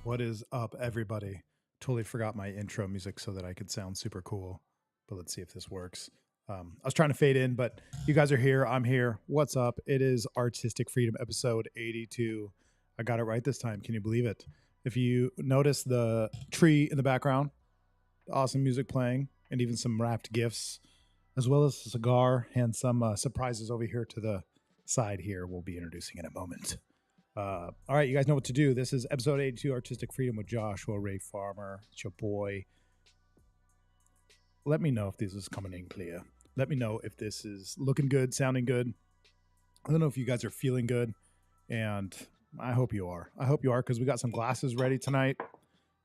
What is up, everybody? Totally forgot my intro music so that I could sound super cool, but let's see if this works. I was trying to fade in, but you guys are here. I'm here. What's up? It is Artistic Freedom episode 82. I got it right this time. Can you believe it? If you notice the tree in the background, awesome music playing, and even some wrapped gifts, as well as a cigar and some surprises over here to the side here we'll be introducing in a moment. All right, you guys know what to do. This is episode 82, Artistic Freedom with Joshua Ray Farmer. It's your boy. Let me know if this is coming in clear. Let me know if this is looking good, sounding good. I don't know if you guys are feeling good, and I hope you are. I hope you are, because we got some glasses ready tonight,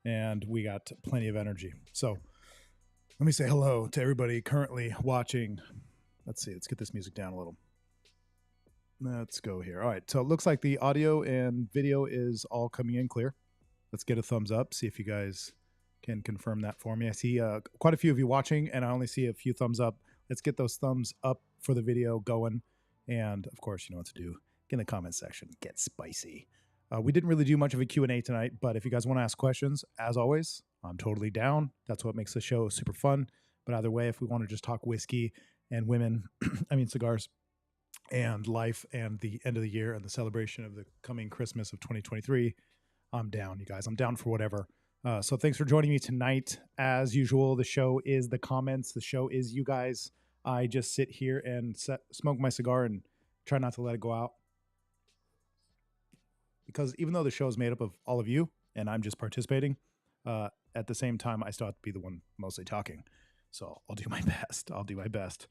and we got plenty of energy. So let me say hello to everybody currently watching. Let's see. Let's get this music down a little. Let's go here. All right. So it looks like the audio and video is all coming in clear. Let's get a thumbs up. See if you guys can confirm that for me. I see quite a few of you watching, and I only see a few thumbs up. Let's get those thumbs up for the video going. And of course, you know what to do. Get in the comment section. Get spicy. We didn't really do much of a Q&A tonight, but if you guys want to ask questions, as always, I'm totally down. That's what makes the show super fun. But either way, if we want to just talk whiskey and women, I mean cigars, and life and the end of the year and the celebration of the coming Christmas of 2023, I'm down, you guys. I'm down for whatever. So thanks for joining me tonight. As usual, the show is the comments. The show is you guys. I just sit here and smoke my cigar and try not to let it go out. Because even though the show is made up of all of you and I'm just participating, at the same time, I still have to be the one mostly talking. So I'll do my best. I'll do my best.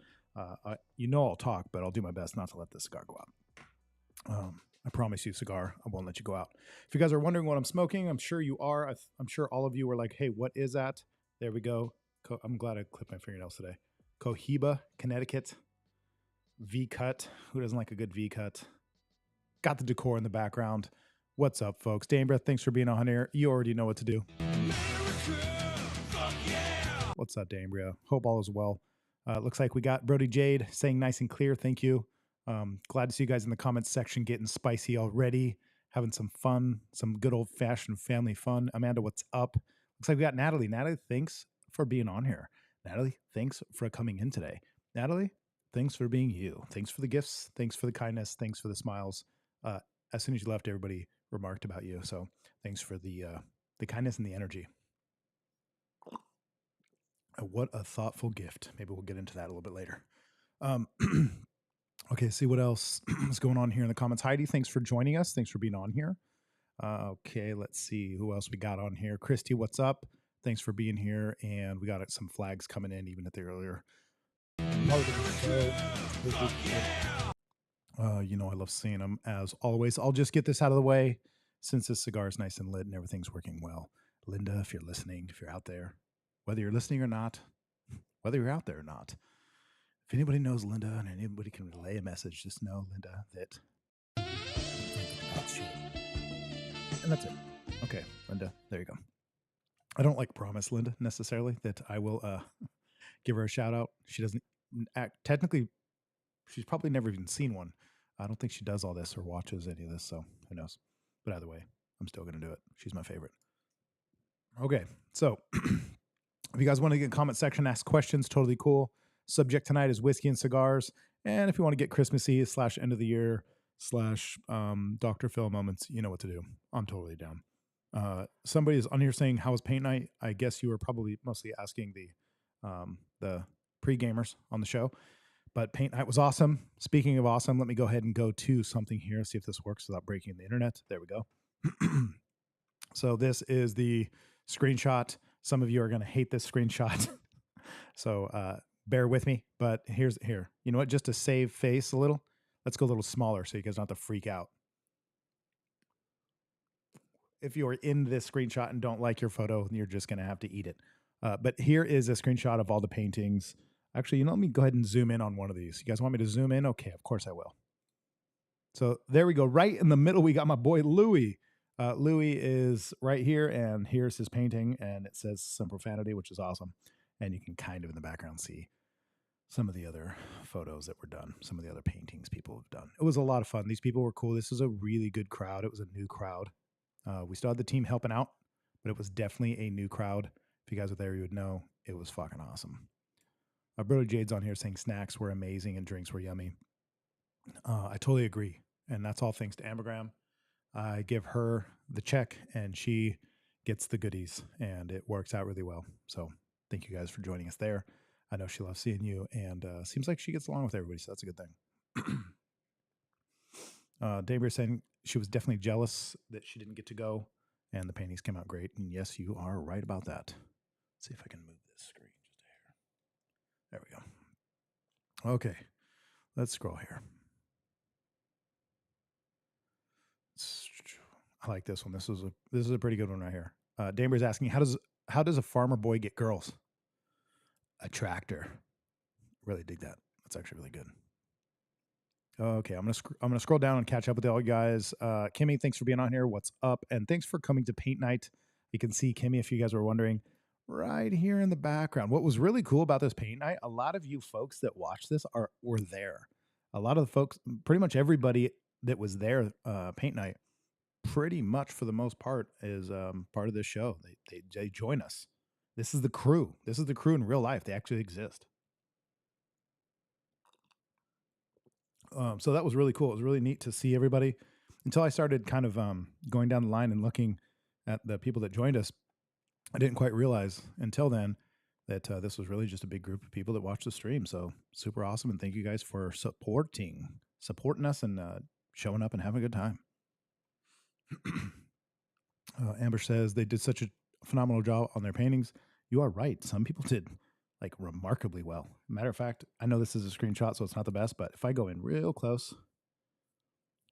I'll talk, but I'll do my best not to let the cigar go out. I promise you, cigar, I won't let you go out. If you guys are wondering what I'm smoking, I'm sure you are. I'm sure all of you were like, hey, what is that? There we go. I'm glad I clipped my fingernails today. Cohiba, Connecticut. V-cut. Who doesn't like a good V-cut? Got the decor in the background. What's up, folks? Damebreath, thanks for being on here. You already know what to do. What's up, Damebreath? Hope all is well. Looks like we got Brody Jade saying nice and clear. Thank you. Glad to see you guys in the comments section getting spicy already, having some fun, some good old fashioned family fun. Amanda, what's up? Looks like we got Natalie. Natalie, thanks for being on here. Natalie, thanks for coming in today. Natalie, thanks for being you. Thanks for the gifts. Thanks for the kindness. Thanks for the smiles. As soon as you left, everybody remarked about you. So thanks for the kindness and the energy. What a thoughtful gift. Maybe we'll get into that a little bit later. Okay, see what else is going on here in the comments. Heidi, thanks for joining us. Thanks for being on here. Okay, let's see who else we got on here. Christy, what's up? Thanks for being here. And we got some flags coming in even at the earlier part of the show. You know I love seeing them as always. I'll just get this out of the way since this cigar is nice and lit and everything's working well. Linda, if you're listening, if you're out there, whether you're listening or not, whether you're out there or not, if anybody knows Linda and anybody can relay a message, just know, Linda, that I'm thinking about you. And that's it. Okay, Linda, there you go. I don't like promise Linda necessarily that I will give her a shout out. She doesn't act, technically, she's probably never even seen one. I don't think she does all this or watches any of this, so who knows. But either way, I'm still going to do it. She's my favorite. Okay, so if you guys want to get in the comment section, ask questions, totally cool. Subject tonight is whiskey and cigars. And if you want to get Christmassy / end of the year / Dr. Phil moments, you know what to do. I'm totally down. Somebody is on here saying, how was paint night? I guess you were probably mostly asking the pre-gamers on the show. But paint night was awesome. Speaking of awesome, let me go ahead and go to something here, see if this works without breaking the internet. There we go. So this is the screenshot. Some of you are going to hate this screenshot. So bear with me. But here. You know what? Just to save face a little, let's go a little smaller so you guys don't have to freak out. If you're in this screenshot and don't like your photo, you're just going to have to eat it. But here is a screenshot of all the paintings. Actually, let me go ahead and zoom in on one of these. You guys want me to zoom in? Okay, of course I will. So there we go. Right in the middle, we got my boy Louis. Louis is right here, and here's his painting, and it says some profanity, which is awesome. And you can kind of in the background see some of the other photos that were done, some of the other paintings people have done. It was a lot of fun. These people were cool. This is a really good crowd. It was a new crowd. We still had the team helping out. but it was definitely a new crowd. If you guys were there, you would know it was fucking awesome. Our brother Jade's on here saying snacks were amazing and drinks were yummy. I totally agree. And that's all thanks to Ambergram. I give her the check and she gets the goodies, and it works out really well. So thank you guys for joining us there. I know she loves seeing you, and seems like she gets along with everybody, so that's a good thing. David saying she was definitely jealous that she didn't get to go, and the paintings came out great. And yes, you are right about that. Let's see if I can move this screen just a hair. There we go. Okay, let's scroll here. I like this one. This is a pretty good one right here. Damer's asking, how does a farmer boy get girls? A tractor. Really dig that. That's actually really good. Okay, I'm gonna scroll down and catch up with all you guys. Kimmy, thanks for being on here. What's up? And thanks for coming to Paint Night. You can see Kimmy, if you guys were wondering, right here in the background. What was really cool about this Paint Night, a lot of you folks that watched this were there. A lot of the folks, pretty much everybody that was there, Paint Night, pretty much for the most part is part of this show. They join us. This is the crew. This is the crew in real life. They actually exist. So that was really cool. It was really neat to see everybody until I started kind of going down the line and looking at the people that joined us. I didn't quite realize until then that this was really just a big group of people that watched the stream. So super awesome. And thank you guys for supporting us and showing up and having a good time. Amber says they did such a phenomenal job on their paintings. You are right. Some people did like remarkably well. Matter of fact, I know this is a screenshot, so it's not the best, but if I go in real close,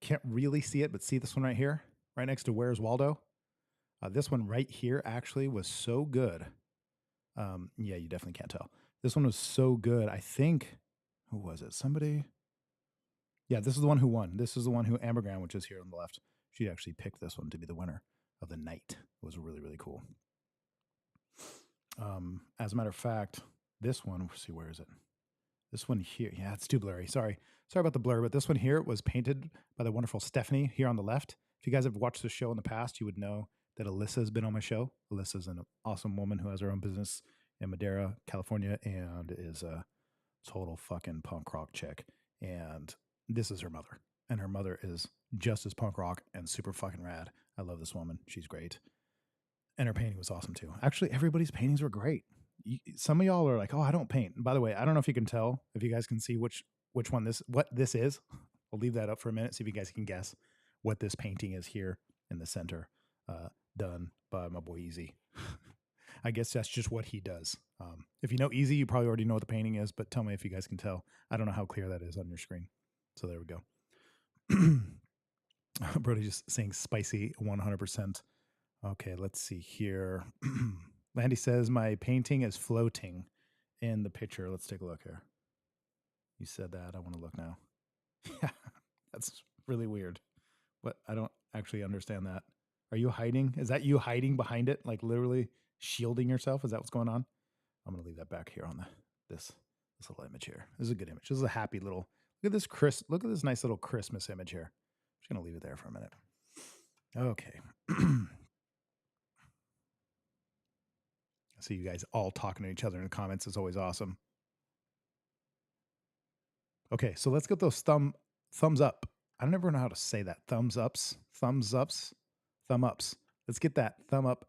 can't really see it, but see this one right here, right next to Where's Waldo? This one right here actually was so good. Yeah, you definitely can't tell. This one was so good. I think, who was it? Somebody? Yeah, this is the one who won. This is the one who Ambergram, which is here on the left. She actually picked this one to be the winner of the night. It was really, really cool. As a matter of fact, this one, let's see, where is it? This one here, yeah, it's too blurry. Sorry about the blur, but this one here was painted by the wonderful Stephanie here on the left. If you guys have watched the show in the past, you would know that Alyssa has been on my show. Alyssa's an awesome woman who has her own business in Madera, California, and is a total fucking punk rock chick. And this is her mother. And her mother is just as punk rock and super fucking rad. I love this woman. She's great. And her painting was awesome too. Actually, everybody's paintings were great. Some of y'all are like, "Oh, I don't paint." And by the way, I don't know if you can tell, if you guys can see which one what this is. I'll leave that up for a minute, see if you guys can guess what this painting is here in the center, done by my boy Easy. I guess that's just what he does. If you know Easy, you probably already know what the painting is, but tell me if you guys can tell. I don't know how clear that is on your screen. So there we go. Brody just saying spicy 100%. Okay, let's see here. Landy says my painting is floating in the picture. Let's take a look here. You said that. I want to look now. Yeah, that's really weird. But I don't actually understand that. Are you hiding? Is that you hiding behind it? Like literally shielding yourself? Is that what's going on? I'm going to leave that back here on this little image here. This is a good image. This is a happy little, look at this nice little Christmas image here. I'm just going to leave it there for a minute. Okay. I see you guys all talking to each other in the comments. It's always awesome. Okay, so let's get those thumbs up. I don't ever know how to say that. Thumbs ups. Let's get that thumb up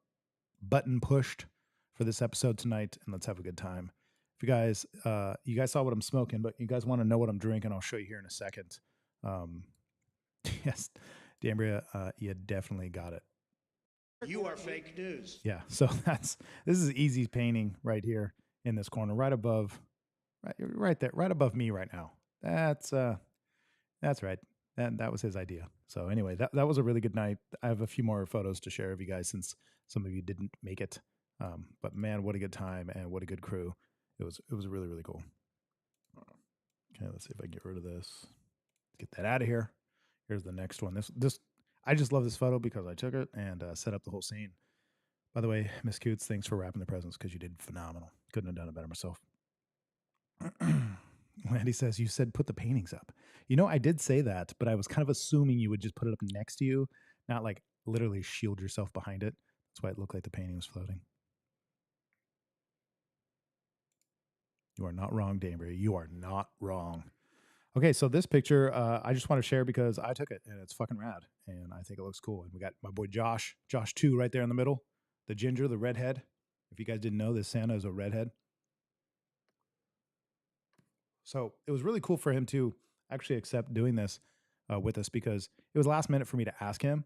button pushed for this episode tonight, and let's have a good time. If you guys saw what I'm smoking, but you guys want to know what I'm drinking, I'll show you here in a second. Yes, D'Ambria, you definitely got it. You are fake news. Yeah, so this is Easy painting right here in this corner, right above, right there, right above me right now. That's right. That was his idea. So anyway, that was a really good night. I have a few more photos to share with you guys since some of you didn't make it. But man, what a good time and what a good crew. It was really, really cool. Okay, let's see if I can get rid of this. Let's get that out of here. Here's the next one. This I just love this photo because I took it and set up the whole scene. By the way, Miss Coots, thanks for wrapping the presents because you did phenomenal. Couldn't have done it better myself. Landy says, you said put the paintings up. You know, I did say that, but I was kind of assuming you would just put it up next to you, not like literally shield yourself behind it. That's why it looked like the painting was floating. You are not wrong, Danbury. You are not wrong. Okay, so this picture I just want to share because I took it and it's fucking rad and I think it looks cool. And we got my boy Josh 2 right there in the middle, the ginger, the redhead. If you guys didn't know, this Santa is a redhead. So it was really cool for him to actually accept doing this with us because it was last minute for me to ask him,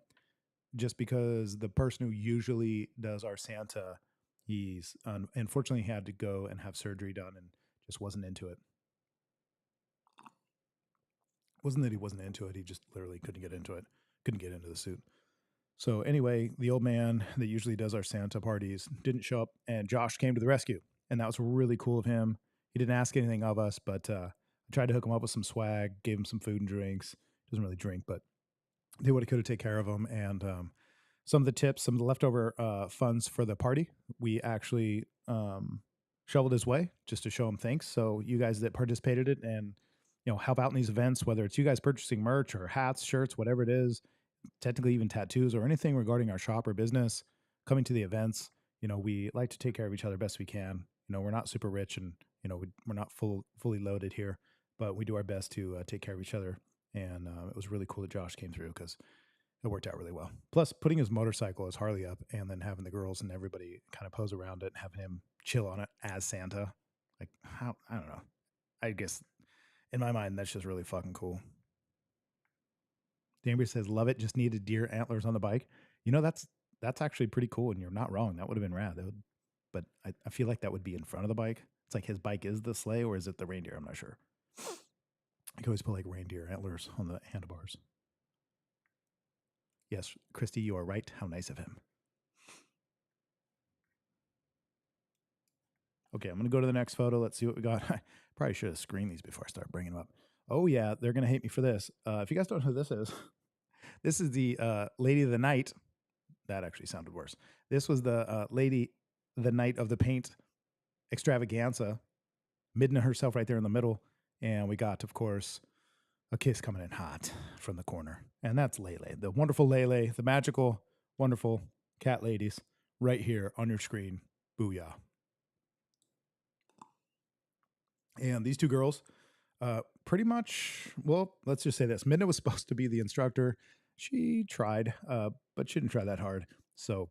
just because the person who usually does our Santa, he's unfortunately had to go and have surgery done and just wasn't into it. Wasn't that he wasn't into it, he just literally couldn't get into it, couldn't get into the suit. So anyway, the old man that usually does our Santa parties didn't show up, and Josh came to the rescue, and that was really cool of him. He didn't ask anything of us, but I tried to hook him up with some swag, gave him some food and drinks. Doesn't really drink, but did what he could to take care of him. And some of the tips, some of the leftover funds for the party, we actually shoveled his way just to show him thanks. So you guys that participated in it and help out in these events, whether it's you guys purchasing merch or hats, shirts, whatever it is, technically even tattoos or anything regarding our shop or business, coming to the events, we like to take care of each other best we can. We're not super rich and we're not fully loaded here, but we do our best to take care of each other. And it was really cool that Josh came through because it worked out really well. Plus, putting his motorcycle, his Harley up, and then having the girls and everybody kind of pose around it and having him chill on it as Santa, like how, I don't know. I guess in my mind, that's just really fucking cool. Danbury says, "Love it. Just needed deer antlers on the bike." That's actually pretty cool, and you're not wrong. That would have been rad. But I feel like that would be in front of the bike. It's like his bike is the sleigh, or is it the reindeer? I'm not sure. I could always put like reindeer antlers on the handlebars. Yes, Christy, you are right. How nice of him. Okay, I'm going to go to the next photo. Let's see what we got. I probably should have screened these before I start bringing them up. Oh, yeah, they're going to hate me for this. If you guys don't know who this is the Lady of the Night. That actually sounded worse. This was the Lady, the Night of the Paint extravaganza. Midna herself right there in the middle. And we got, of course, a kiss coming in hot from the corner. And that's Lele, the wonderful Lele, the magical, wonderful cat ladies right here on your screen. Booyah. And these two girls, pretty much, well, let's just say this. Midna was supposed to be the instructor. She tried, but she didn't try that hard. So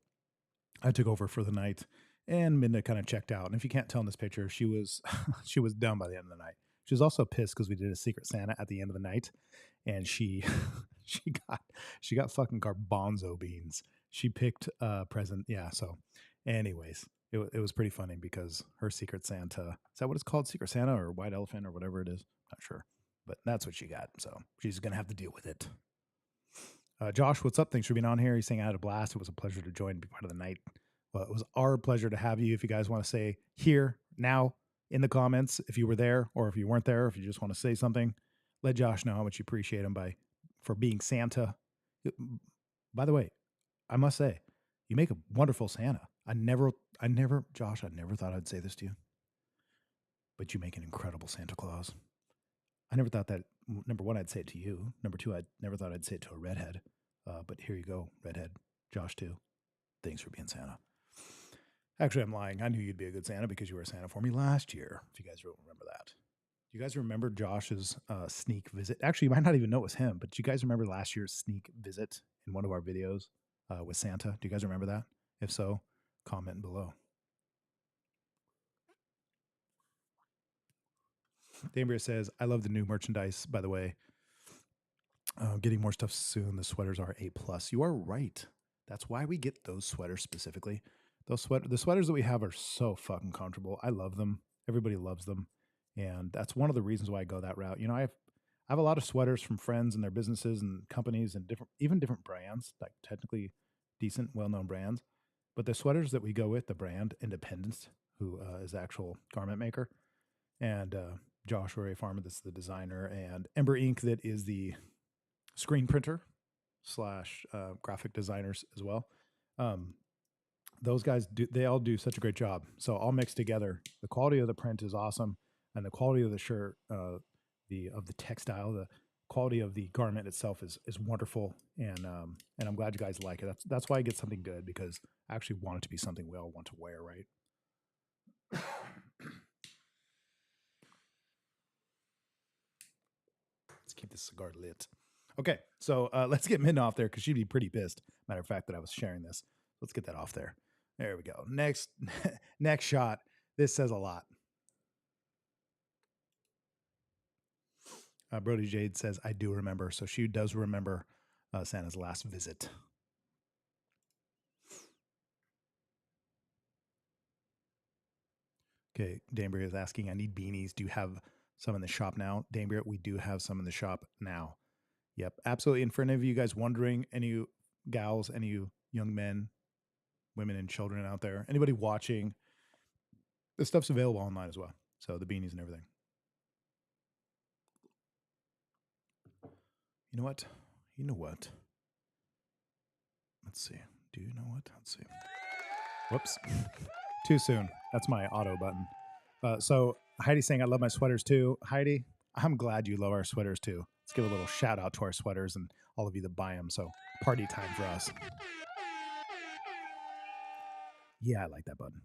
I took over for the night, and Midna kind of checked out. And if you can't tell in this picture, she was she was done by the end of the night. She was also pissed because we did a Secret Santa at the end of the night, and she she got fucking garbanzo beans. She picked a present. Yeah. So, anyways, it was pretty funny because her Secret Santa, is that what it's called? Secret Santa or White Elephant or whatever it is? Not sure, but that's what she got. So she's gonna have to deal with it. Josh, what's up? Thanks for being on here. He's saying I had a blast. It was a pleasure to join and be part of the night. Well, it was our pleasure to have you. If you guys want to say here now in the comments, if you were there or if you weren't there, if you just want to say something, let Josh know how much you appreciate him for being Santa. By the way, I must say, you make a wonderful Santa. Josh, I never thought I'd say this to you, but you make an incredible Santa Claus. I never thought that, number one, I'd say it to you. Number two, I never thought I'd say it to a redhead. But here you go, redhead. Josh, too. Thanks for being Santa. Actually, I'm lying. I knew you'd be a good Santa because you were a Santa for me last year, if you guys remember that. You guys remember Josh's sneak visit? Actually, you might not even know it was him, but do you guys remember last year's sneak visit in one of our videos with Santa? Do you guys remember that? If so, comment below. Dambrier says, I love the new merchandise, by the way. Getting more stuff soon. The sweaters are A+. You are right. That's why we get those sweaters specifically. The sweaters that we have are so fucking comfortable. I love them. Everybody loves them. And that's one of the reasons why I go that route. I have a lot of sweaters from friends and their businesses and companies and different brands, like technically decent, well-known brands. But the sweaters that we go with, the brand Independence, who is the actual garment maker, and Josh Ray Farmer, that's the designer, and Ember Ink, that is the screen printer / graphic designers as well. Those guys they all do such a great job. So all mixed together, the quality of the print is awesome, and the quality of the shirt, the textile, the quality of the garment itself is wonderful, and I'm glad you guys like it. That's why I get something good, because I actually want it to be something we all want to wear, right? Let's keep this cigar lit. Okay, so let's get Min off there, because she'd be pretty pissed. Matter of fact, that I was sharing this. Let's get that off there. There we go. Next, next shot. This says a lot. Brody Jade says, "I do remember." So she does remember Santa's last visit. Okay, Dambrier is asking, "I need beanies. Do you have some in the shop now?" Dambrier, we do have some in the shop now. Yep, absolutely. And for any of you guys wondering, any gals, any young men, women, and children out there, anybody watching, this stuff's available online as well. So the beanies and everything. You know what? You know what? Let's see. Do you know what? Let's see. Whoops. Too soon. That's my auto button. So Heidi's saying, "I love my sweaters too." Heidi, I'm glad you love our sweaters too. Let's give a little shout out to our sweaters and all of you that buy them. So party time for us. Yeah, I like that button.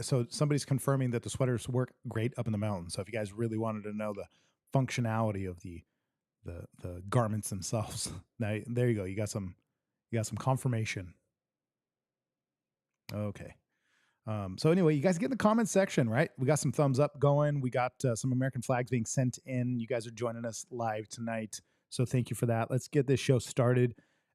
So somebody's confirming that the sweaters work great up in the mountains. So if you guys really wanted to know the functionality of the garments themselves, now there you go. You got some confirmation. Okay. So anyway, you guys get in the comment section, right? We got some thumbs up going. We got some American flags being sent in. You guys are joining us live tonight. So thank you for that. Let's get this show started.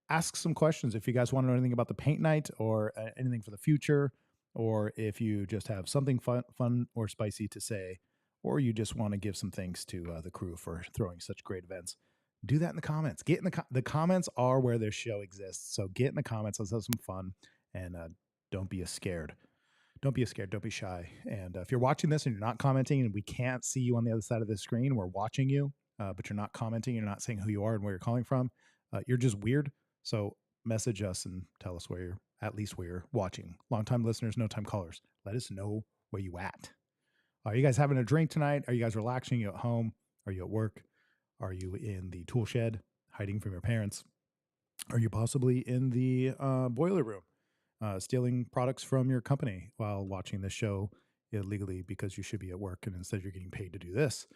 Ask some questions if you guys want to know anything about the paint night, or anything for the future, or if you just have something fun or spicy to say, or you just want to give some thanks to the crew for throwing such great events. Do that in the comments. Get in the comments are where this show exists. So get in the comments. Let's have some fun, and don't be scared. Don't be scared. Don't be shy. And if you're watching this and you're not commenting, and we can't see you on the other side of the screen, we're watching you, but you're not commenting, you're not saying who you are and where you're calling from, you're just weird. So message us and tell us where you're watching. Long-time listeners, no-time callers. Let us know where you at. Are you guys having a drink tonight? Are you guys relaxing? Are you at home? Are you at work? Are you in the tool shed hiding from your parents? Are you possibly in the boiler room? Stealing products from your company while watching this show illegally, because you should be at work and instead you're getting paid to do this.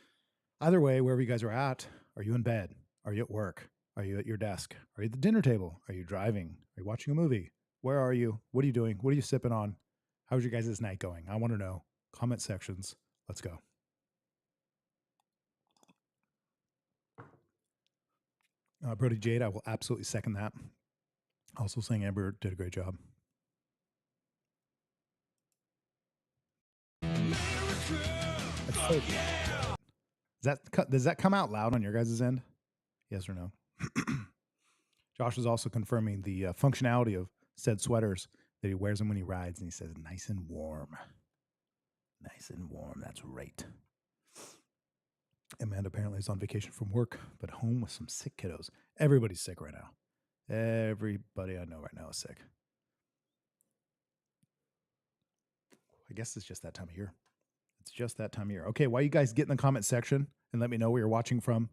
Either way, wherever you guys are at, are you in bed? Are you at work? Are you at your desk? Are you at the dinner table? Are you driving? Are you watching a movie? Where are you? What are you doing? What are you sipping on? How's your guys' night going? I want to know. Comment sections. Let's go. Brody Jade, I will absolutely second that. Also saying Amber did a great job. Does that come out loud on your guys' end? Yes or no? Josh is also confirming the functionality of said sweaters, that he wears them when he rides, and he says, "Nice and warm." Nice and warm. That's right. Amanda apparently is on vacation from work, but home with some sick kiddos. Everybody's sick right now. Everybody I know right now is sick. I guess it's just that time of year. It's just that time of year. Okay, while you guys get in the comment section and let me know where you're watching from.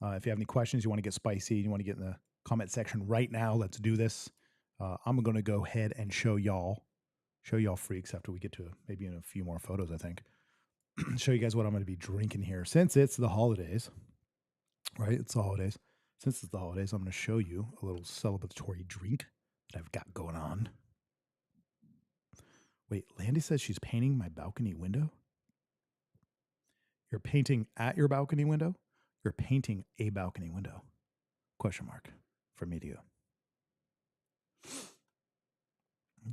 If you have any questions, you want to get spicy, you want to get in the comment section right now, let's do this. I'm going to go ahead and show y'all freaks after we get to maybe in a few more photos, I think. Show you guys what I'm going to be drinking here. Since it's the holidays, right? It's the holidays. Since it's the holidays, I'm going to show you a little celebratory drink that I've got going on. Wait, Landy says she's painting my balcony window. You're painting at your balcony window? You're painting a balcony window? Question mark from me to you.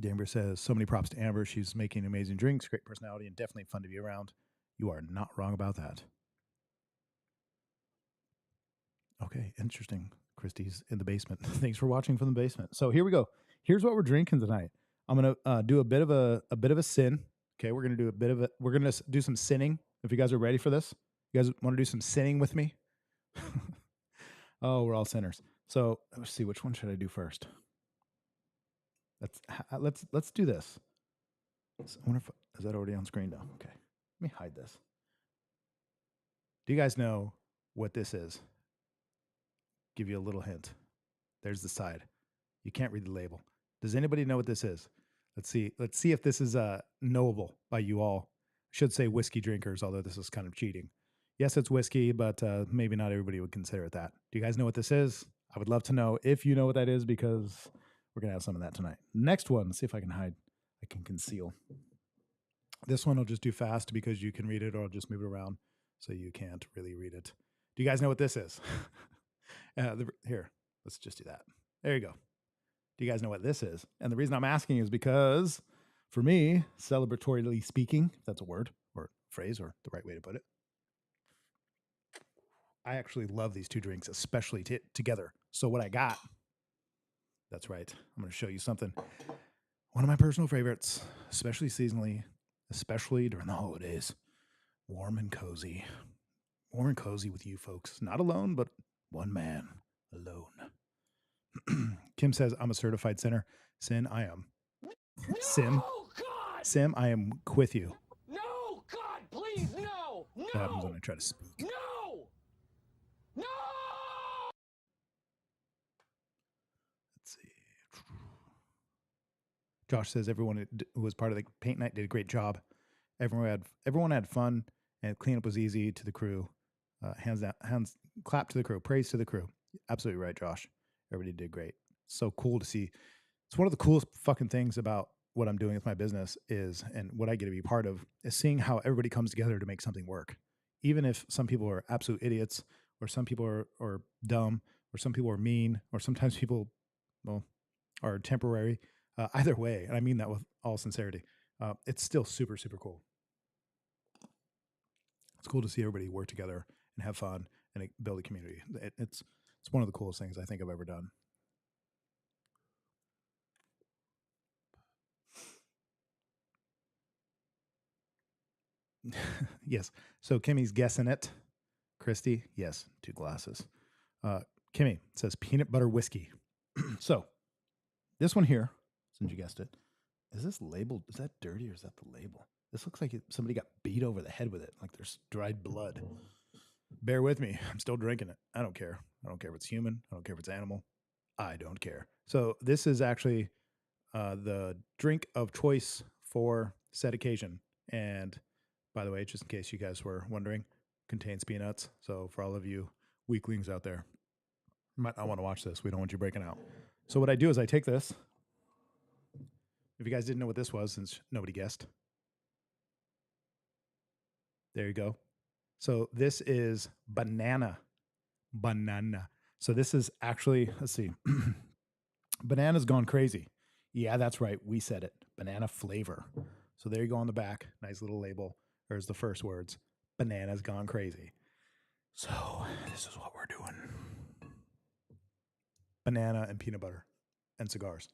Amber says, so many props to Amber. She's making amazing drinks, great personality, and definitely fun to be around. You are not wrong about that. Okay, interesting. Christy's in the basement. Thanks for watching from the basement. So here we go. Here's what we're drinking tonight. I'm gonna do a bit of a sin. Okay, we're gonna do some sinning. If you guys are ready for this, you guys want to do some sinning with me? Oh, we're all sinners. So let's see, which one should I do first? Let's do this. I wonder if is that already on screen now? Okay, let me hide this. Do you guys know what this is? Give you a little hint. There's the side. You can't read the label. Does anybody know what this is? Let's see. Let's see if this is knowable by you all. I should say whiskey drinkers, although this is kind of cheating. Yes, it's whiskey, but maybe not everybody would consider it that. Do you guys know what this is? I would love to know if you know what that is, because we're gonna have some of that tonight. Next one. Let's see if I can hide. I can conceal. This one I'll just do fast because you can read it, or I'll just move it around so you can't really read it. Do you guys know what this is? Here, let's just do that. There you go. Do you guys know what this is? And the reason I'm asking is because, for me, celebratorily speaking, if that's a word or phrase or the right way to put it, I actually love these two drinks, especially together. So what I got, that's right, I'm going to show you something. One of my personal favorites, especially seasonally, especially during the holidays. Warm and cozy. Warm and cozy with you folks. Not alone, but one man alone. Kim says, I'm a certified sinner. Sin, I am. Sim, God! Sim, I am with you. No, God, please, no! That happens when I try to speak. No! No! Let's see. Josh says everyone who was part of the paint night did a great job. Everyone had fun, and cleanup was easy to the crew. Hands clap to the crew. Praise to the crew. Absolutely right, Josh. Everybody did great. So cool to see. It's one of the coolest fucking things about what I'm doing with my business is, and what I get to be part of, is seeing how everybody comes together to make something work. Even if some people are absolute idiots, or some people are dumb, or some people are mean, or sometimes people, well, are temporary. Either way, and I mean that with all sincerity, it's still super, super cool. It's cool to see everybody work together and have fun and build a community. It's one of the coolest things I think I've ever done. Yes. So Kimmy's guessing it. Christy, yes, 2 glasses. Kimmy says peanut butter whiskey. So this one here, since you guessed it, is this labeled? Is that dirty or is that the label? This looks like somebody got beat over the head with it, like there's dried blood. Bear with me. I'm still drinking it. I don't care. I don't care if it's human. I don't care if it's animal. I don't care. So this is actually the drink of choice for said occasion. And by the way, just in case you guys were wondering, contains peanuts. So for all of you weaklings out there, you might not want to watch this. We don't want you breaking out. So what I do is I take this. If you guys didn't know what this was, since nobody guessed, there you go. So this is banana. So this is actually, let's see, banana's gone crazy. Yeah, that's right. We said it. Banana flavor. So there you go on the back. Nice little label. There's the first words. Banana's gone crazy. So this is what we're doing. Banana and peanut butter and cigars.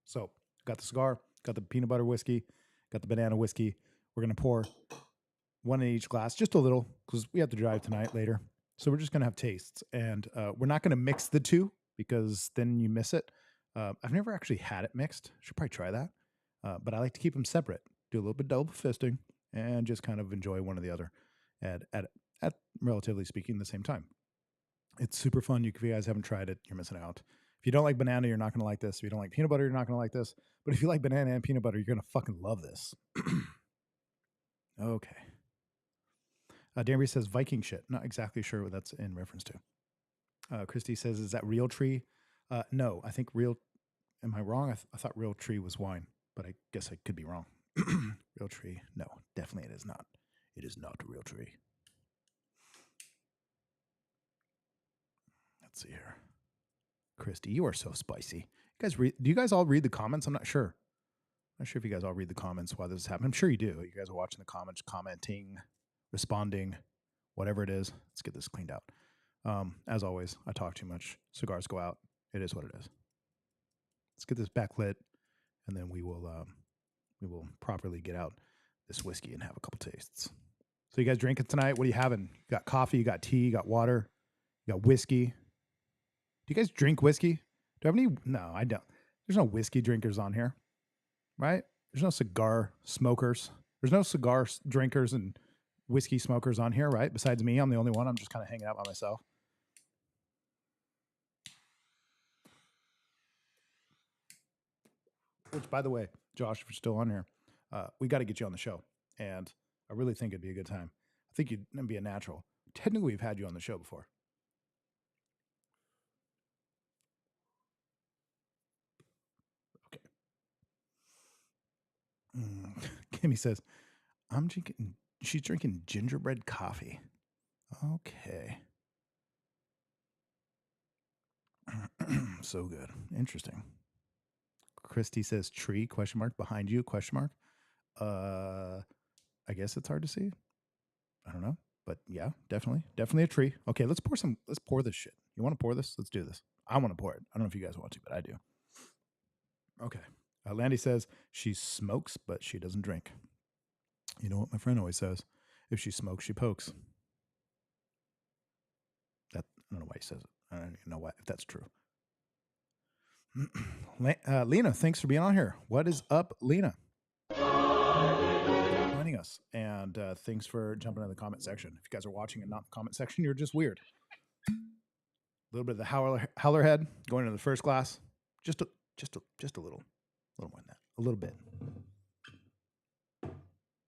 So got the cigar, got the peanut butter whiskey, got the banana whiskey. We're going to pour one in each glass, just a little, because we have to drive tonight later. So we're just going to have tastes. And we're not going to mix the two, because then you miss it. I've never actually had it mixed. Should probably try that. But I like to keep them separate. Do a little bit double fisting and just kind of enjoy one or the other at relatively speaking the same time. It's super fun. If you guys haven't tried it, you're missing out. If you don't like banana, you're not going to like this. If you don't like peanut butter, you're not going to like this. But if you like banana and peanut butter, you're going to fucking love this. Okay. Danbury says Viking shit. Not exactly sure what that's in reference to. Christy says, is that real tree? No, I think real. Am I wrong? I thought real tree was wine, but I guess I could be wrong. Real tree. No, definitely it is not. It is not a real tree. Let's see here. Christy, you are so spicy. You guys do you guys all read the comments? I'm not sure. I'm not sure if you guys all read the comments while this is happening. I'm sure you do. You guys are watching the comments, commenting, responding, whatever it is. Let's get this cleaned out. As always, I talk too much. Cigars go out. It is what it is. Let's get this backlit, and then we will properly get out this whiskey and have a couple tastes. So you guys drinking tonight? What are you having? You got coffee, you got tea, you got water, you got whiskey. Do you guys drink whiskey? Do I have any? No, I don't. There's no whiskey drinkers on here, right? There's no cigar smokers. There's no cigar drinkers and whiskey smokers on here, right? Besides me, I'm the only one. I'm just kind of hanging out by myself. Which, by the way, Josh, if you're still on here, we got to get you on the show. And I really think it'd be a good time. I think you'd be a natural. Technically, we've had you on the show before. Okay. Kimmy says, she's drinking gingerbread coffee. Okay. So good. Interesting. Christy says tree, question mark, behind you, question mark. I guess it's hard to see. I don't know. But yeah, definitely a tree. Okay, let's pour this shit. You want to pour this? Let's do this. I want to pour it. I don't know if you guys want to, but I do. Okay. Landy says she smokes, but she doesn't drink. You know what my friend always says? If she smokes, she pokes. I don't know why he says it. I don't even know if that's true. Lena, thanks for being on here. What is up, Lena? Joining us, and thanks for jumping in the comment section. If you guys are watching and not in the comment section, you're just weird. A little bit of the howler head going into the first glass. Just a little more than that. A little bit.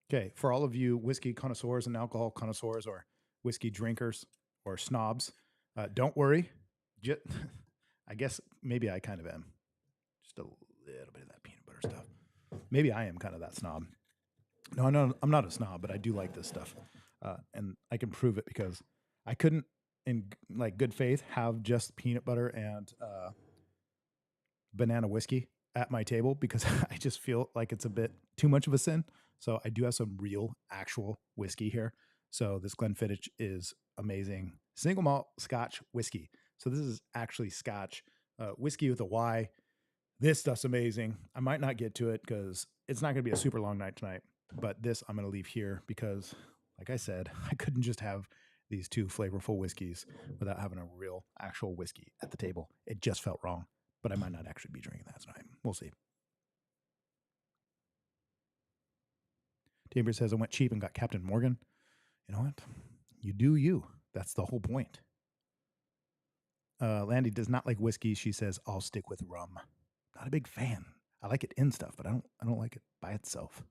Okay, for all of you whiskey connoisseurs and alcohol connoisseurs, or whiskey drinkers or snobs, don't worry. I guess maybe I kind of am. Just a little bit of that peanut butter stuff. Maybe I am kind of that snob. No, I'm not a snob, but I do like this stuff. And I can prove it because I couldn't, in like good faith, have just peanut butter and banana whiskey at my table because I just feel like it's a bit too much of a sin. So I do have some real, actual whiskey here. So this Glenfiddich is amazing. Single malt Scotch whiskey. So this is actually Scotch whiskey with a Y. This stuff's amazing. I might not get to it because it's not going to be a super long night tonight. But this I'm going to leave here because, like I said, I couldn't just have these two flavorful whiskeys without having a real, actual whiskey at the table. It just felt wrong. But I might not actually be drinking that tonight. We'll see. Tabor says, I went cheap and got Captain Morgan. You know what? You do you. That's the whole point. Landy does not like whiskey. She says, I'll stick with rum. Not a big fan. I like it in stuff, but I don't like it by itself.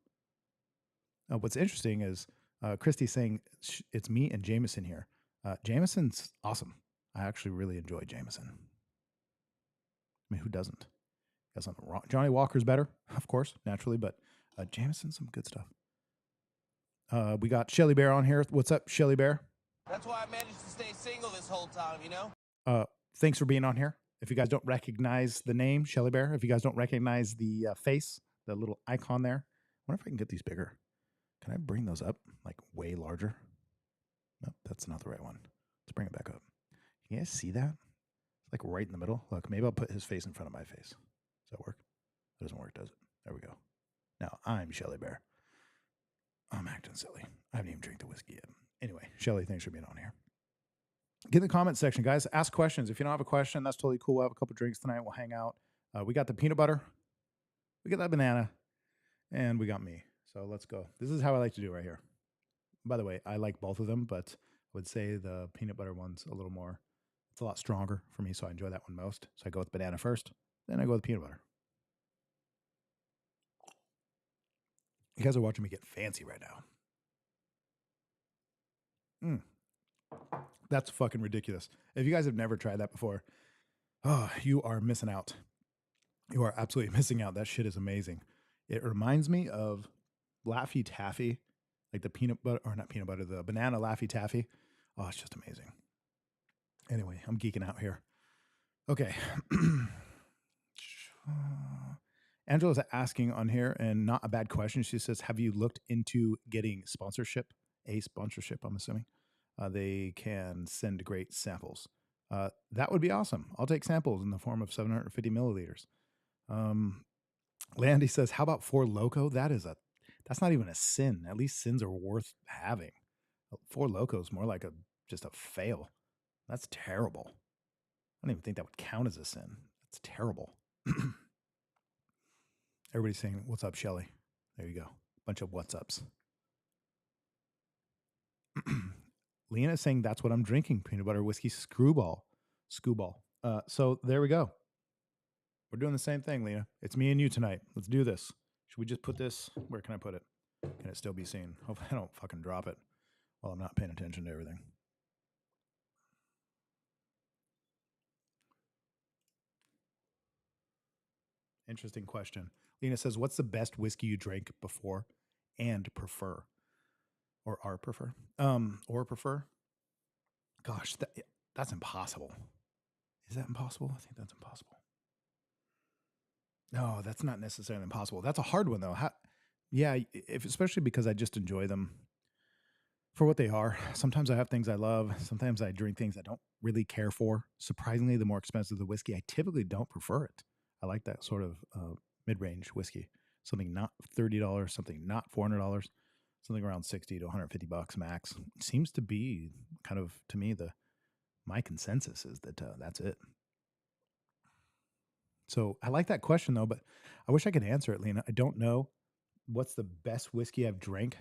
What's interesting is Christy saying it's me and Jameson here. Jameson's awesome. I actually really enjoy Jameson. I mean, who doesn't? Got something wrong. Johnny Walker's better, of course, naturally, but Jameson's some good stuff. We got Shelly Bear on here. What's up, Shelly Bear? That's why I managed to stay single this whole time, you know? Thanks for being on here. If you guys don't recognize the name, Shelly Bear, if you guys don't recognize the face, the little icon there, I wonder if I can get these bigger. Can I bring those up, like way larger? Nope, that's not the right one. Let's bring it back up. Can you guys see that? It's like right in the middle. Look, maybe I'll put his face in front of my face. Does that work? That doesn't work, does it? There we go. Now, I'm Shelly Bear. I'm acting silly. I haven't even drank the whiskey yet. Anyway, Shelly, thanks for being on here. Get in the comment section, guys. Ask questions. If you don't have a question, that's totally cool. We'll have a couple drinks tonight. We'll hang out. We got the peanut butter. We got that banana. And we got me. So let's go. This is how I like to do it right here. By the way, I like both of them, but I would say the peanut butter one's a little more, it's a lot stronger for me, so I enjoy that one most. So I go with banana first, then I go with peanut butter. You guys are watching me get fancy right now. That's fucking ridiculous. If you guys have never tried that before, oh, you are missing out. You are absolutely missing out. That shit is amazing. It reminds me of Laffy Taffy, like the peanut butter, or not peanut butter, the banana Laffy Taffy. Oh, it's just amazing. Anyway, I'm geeking out here. Okay. Angela's asking on here, and not a bad question. She says, have you looked into getting sponsorship? A sponsorship, I'm assuming. They can send great samples. That would be awesome. I'll take samples in the form of 750 milliliters. Landy says, how about Four Loko? That's not even a sin. At least sins are worth having. Four Loko is more like just a fail. That's terrible. I don't even think that would count as a sin. That's terrible. Everybody's saying, what's up, Shelly? There you go. Bunch of what's ups. Lena is saying that's what I'm drinking. Peanut butter whiskey screwball. So there we go. We're doing the same thing, Lena. It's me and you tonight. Let's do this. Should we just put this? Where can I put it? Can it still be seen? Hopefully I don't fucking drop it while I'm not paying attention to everything. Interesting question. Lena says, what's the best whiskey you drank before and prefer? Or are prefer? Or prefer? Gosh, that's impossible. Is that impossible? I think that's impossible. No, that's not necessarily impossible. That's a hard one though. Especially because I just enjoy them for what they are. Sometimes I have things I love. Sometimes I drink things I don't really care for. Surprisingly, the more expensive the whiskey, I typically don't prefer it. I like that sort of mid-range whiskey. Something not $30, something not $400, something around $60 to $150 max. It seems to be kind of, to me, my consensus is that that's it. So I like that question though, but I wish I could answer it, Lena. I don't know what's the best whiskey I've drank.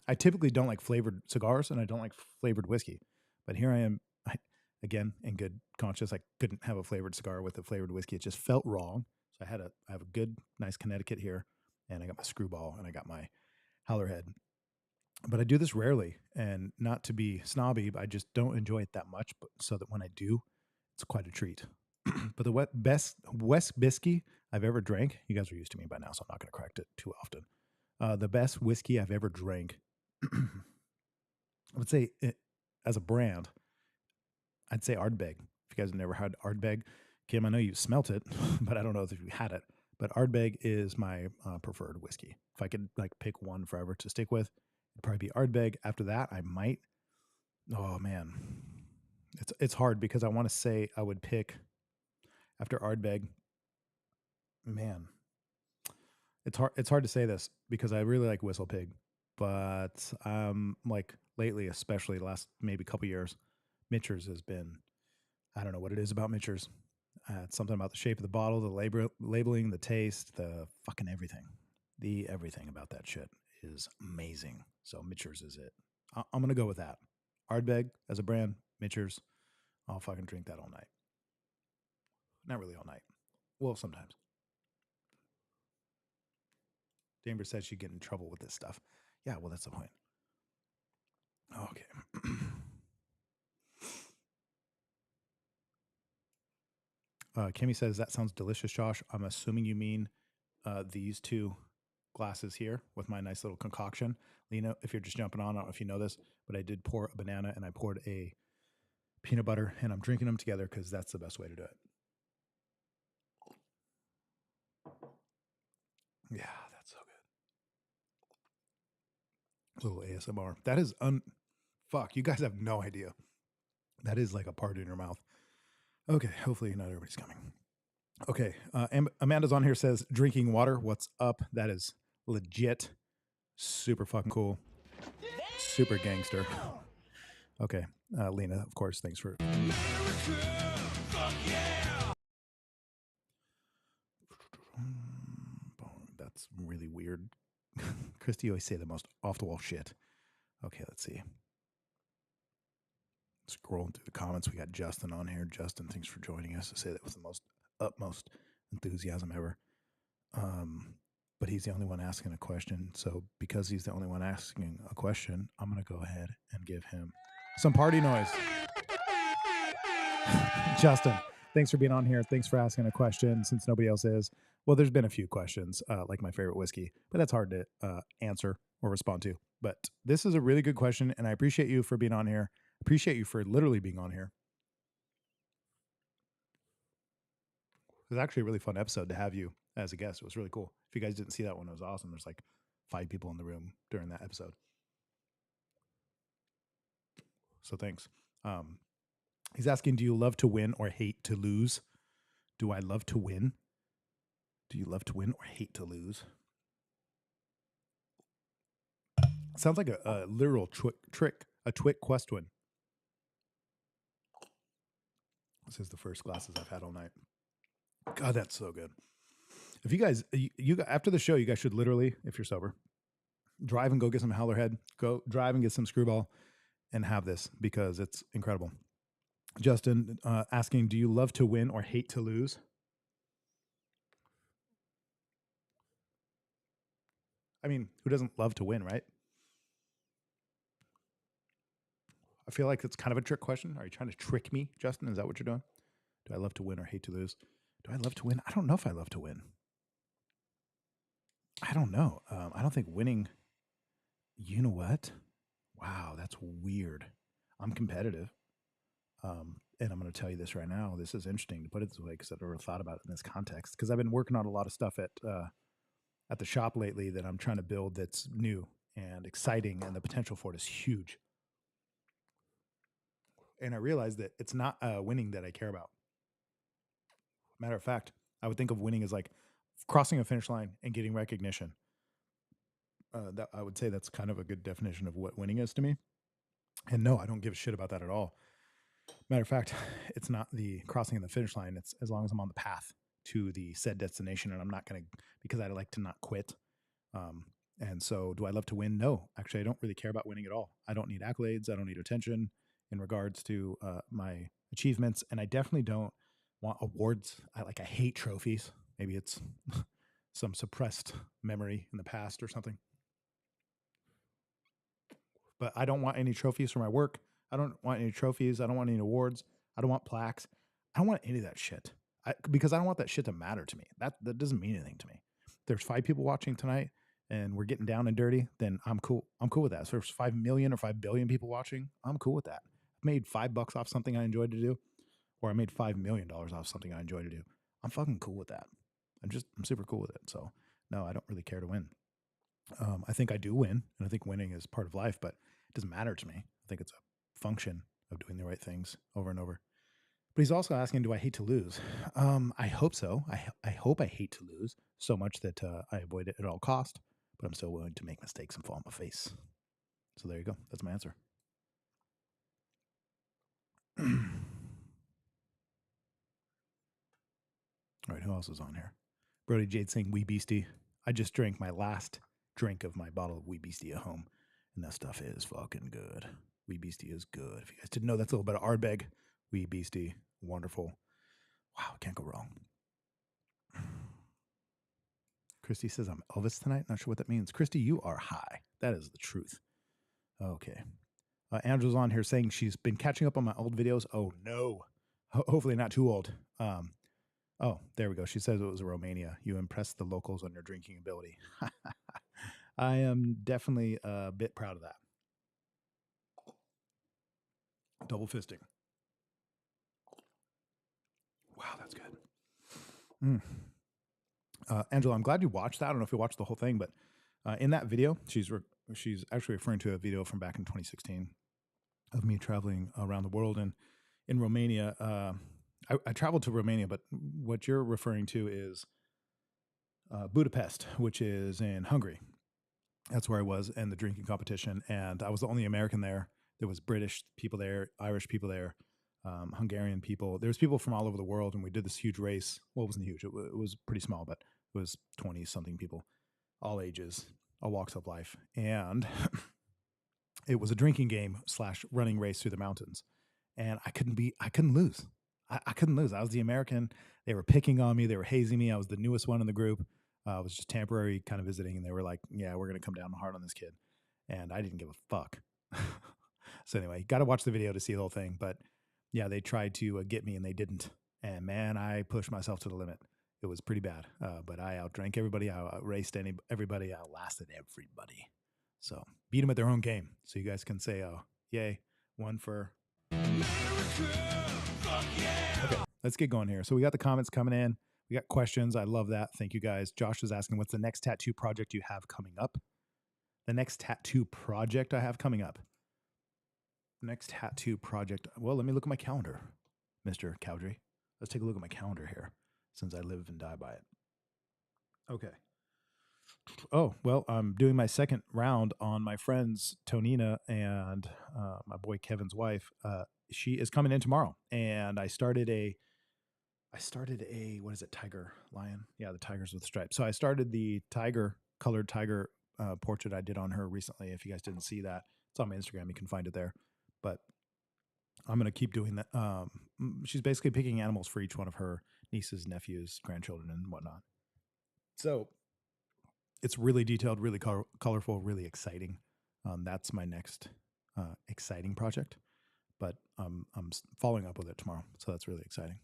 I typically don't like flavored cigars and I don't like flavored whiskey, but here I am again in good conscience. I couldn't have a flavored cigar with a flavored whiskey. It just felt wrong. So I have a good, nice Connecticut here, and I got my screwball and I got my Howlerhead. But I do this rarely, and not to be snobby, but I just don't enjoy it that much. But so that when I do, it's quite a treat. But the best West Bisky I've ever drank, you guys are used to me by now, so I'm not going to correct it too often. The best whiskey I've ever drank, I would say as a brand, I'd say Ardbeg. If you guys have never had Ardbeg, Kim, I know you smelt it, but I don't know if you had it. But Ardbeg is my preferred whiskey. If I could like pick one forever to stick with, it'd probably be Ardbeg. After that, I might. Oh man, it's hard because I want to say I would pick after Ardbeg. Man, it's hard to say this because I really like Whistle Pig, but like lately, especially the last maybe couple years, Mitchers has been, I don't know what it is about Mitchers. It's something about the shape of the bottle, the labeling, the taste, the fucking everything. The everything about that shit is amazing. So Mitchers is it. I'm gonna go with that. Ardbeg as a brand, Mitchers. I'll fucking drink that all night. Not really all night. Well, sometimes. Denver said she'd get in trouble with this stuff. Yeah, well, that's the point. Okay. Kimmy says, that sounds delicious, Josh. I'm assuming you mean these two glasses here with my nice little concoction. Lena, if you're just jumping on, I don't know if you know this, but I did pour a banana and I poured a peanut butter and I'm drinking them together because that's the best way to do it. Yeah, that's so good. A little ASMR. That is fuck. You guys have no idea. That is like a part in your mouth. Okay, hopefully not everybody's coming. Okay, Amanda's on here, says drinking water. What's up? That is legit. Super fucking cool. Super gangster. Okay, Lena, of course, thanks for. That's really weird. Christy always say the most off the wall shit. Okay, let's see. Scrolling through the comments, we got Justin on here. Justin, thanks for joining us. I say that with the most utmost enthusiasm ever. But he's the only one asking a question. So because he's the only one asking a question, I'm going to go ahead and give him some party noise. Justin, thanks for being on here. Thanks for asking a question since nobody else is. Well, there's been a few questions, like my favorite whiskey, but that's hard to answer or respond to. But this is a really good question, and I appreciate you for being on here. Appreciate you for literally being on here. It was actually a really fun episode to have you as a guest. It was really cool. If you guys didn't see that one, it was awesome. There's like 5 people in the room during that episode. So thanks. He's asking, do you love to win or hate to lose? Do I love to win? Do you love to win or hate to lose? Sounds like a literal a twit question. This is the first glasses I've had all night. God, that's so good. If you guys, you after the show, you guys should literally, if you're sober, drive and go get some Howlerhead, go drive and get some Screwball and have this because it's incredible. Justin asking, do you love to win or hate to lose? I mean, who doesn't love to win, right? I feel like it's kind of a trick question. Are you trying to trick me, Justin? Is that what you're doing? Do I love to win or hate to lose? Do I love to win? I don't know if I love to win. I don't know. I don't think winning. You know what? Wow, that's weird. I'm competitive. And I'm going to tell you this right now. This is interesting to put it this way because I've never thought about it in this context. Because I've been working on a lot of stuff at the shop lately that I'm trying to build that's new and exciting, and the potential for it is huge. And I realized that it's not winning that I care about. Matter of fact, I would think of winning as like crossing a finish line and getting recognition. That I would say that's kind of a good definition of what winning is to me. And no, I don't give a shit about that at all. Matter of fact, it's not the crossing of the finish line. It's as long as I'm on the path to the said destination, and I'm not going to, because I like to not quit. And so do I love to win? No, actually, I don't really care about winning at all. I don't need accolades. I don't need attention in regards to my achievements. And I definitely don't want awards. I hate trophies. Maybe it's some suppressed memory in the past or something. But I don't want any trophies for my work. I don't want any trophies. I don't want any awards. I don't want plaques. I don't want any of that shit. Because I don't want that shit to matter to me. That doesn't mean anything to me. If there's 5 people watching tonight and we're getting down and dirty, then I'm cool. I'm cool with that. So if there's 5 million or 5 billion people watching, I'm cool with that. I made $5 off something I enjoyed to do, or I made $5 million off something I enjoy to do. I'm fucking cool with that. I'm super cool with it. So no, I don't really care to win. I think I do win, and I think winning is part of life, but it doesn't matter to me. I think it's a function of doing the right things over and over. But he's also asking, do I hate to lose? I hope so. I hope I hate to lose so much that I avoid it at all cost, but I'm still willing to make mistakes and fall on my face. So there you go. That's my answer. All right, who else is on here? Brody Jade saying, Wee Beastie. I just drank my last drink of my bottle of Wee Beastie at home, and that stuff is fucking good. Wee Beastie is good. If you guys didn't know, that's a little bit of Ardbeg. Wee Beastie, wonderful. Wow, can't go wrong. Christy says, I'm Elvis tonight. Not sure what that means. Christy, you are high. That is the truth. Okay. Angela's on here saying she's been catching up on my old videos. Oh, no. Hopefully not too old. Oh, there we go. She says it was Romania. You impressed the locals on your drinking ability. I am definitely a bit proud of that. Double fisting. Wow, that's good. Angela, I'm glad you watched that. I don't know if you watched the whole thing, but in that video, she's actually referring to a video from back in 2016 of me traveling around the world. And in Romania, I traveled to Romania, but what you're referring to is Budapest, which is in Hungary. That's where I was in the drinking competition. And I was the only American there. There was British people there, Irish people there, Hungarian people. There was people from all over the world, and we did this huge race. Well, it wasn't huge. It was pretty small, but it was 20-something people, all ages, all walks of life. And it was a drinking game / running race through the mountains. And I couldn't lose. I couldn't lose. I was the American. They were picking on me. They were hazing me. I was the newest one in the group. I was just temporary kind of visiting, and they were like, yeah, we're going to come down hard on this kid. And I didn't give a fuck. So anyway, got to watch the video to see the whole thing. But yeah, they tried to get me, and they didn't. And man, I pushed myself to the limit. It was pretty bad. But I outdrank everybody. I outraced everybody. I outlasted everybody. So beat them at their own game. So you guys can say, oh, yay, one for America. Fuck yeah. Okay, let's get going here. So we got the comments coming in. We got questions. I love that. Thank you guys. Josh is asking, what's the next tattoo project you have coming up? The next tattoo project I have coming up. Next tattoo project. Well, let me look at my calendar, Mr. Cowdrey. Let's take a look at my calendar here, since I live and die by it. Okay. Oh, well, I'm doing my second round on my friends, Tonina and my boy Kevin's wife. She is coming in tomorrow. And I started a, what is it? Tiger lion. Yeah. The tigers with stripes. So I started the colored tiger portrait I did on her recently. If you guys didn't see that, it's on my Instagram. You can find it there. But I'm going to keep doing that. She's basically picking animals for each one of her nieces, nephews, grandchildren, and whatnot. So it's really detailed, really colorful, really exciting. That's my next exciting project. But I'm following up with it tomorrow. So that's really exciting.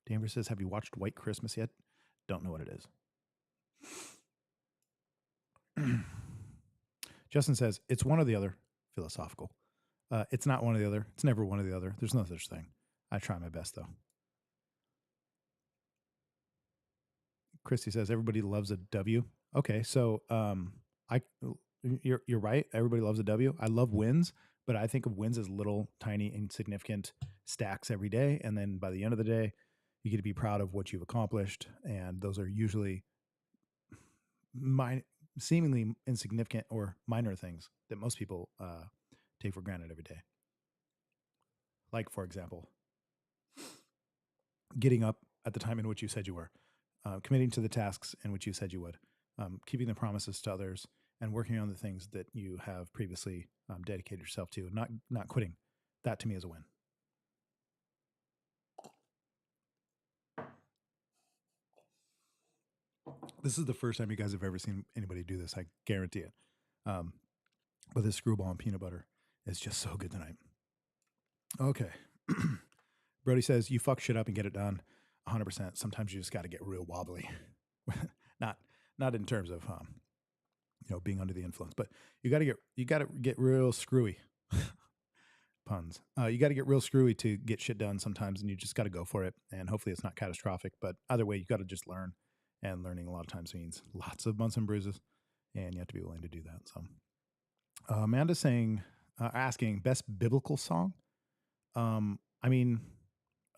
Danvers says, have you watched White Christmas yet? Don't know what it is. Justin says, it's one or the other. Philosophical. It's not one or the other. It's never one or the other. There's no such thing. I try my best, though. Christy says, everybody loves a W. Okay, so you're right. Everybody loves a W. I love wins, but I think of wins as little, tiny, insignificant stacks every day. And then by the end of the day, you get to be proud of what you've accomplished. And those are usually seemingly insignificant or minor things that most people take for granted every day. Like, for example, getting up at the time in which you said you were, committing to the tasks in which you said you would, keeping the promises to others, and working on the things that you have previously dedicated yourself to, not quitting. That to me is a win. This is the first time you guys have ever seen anybody do this. I guarantee it. But this screwball and peanut butter is just so good tonight. Okay. Brody says, you fuck shit up and get it done 100%. Sometimes you just got to get real wobbly. not in terms of, being under the influence, but you got to get real screwy. Puns. You got to get real screwy to get shit done sometimes, and you just got to go for it. And hopefully it's not catastrophic, but either way, you got to just learn. And learning a lot of times means lots of bumps and bruises, and you have to be willing to do that. So, Amanda's saying, asking best biblical song. I mean,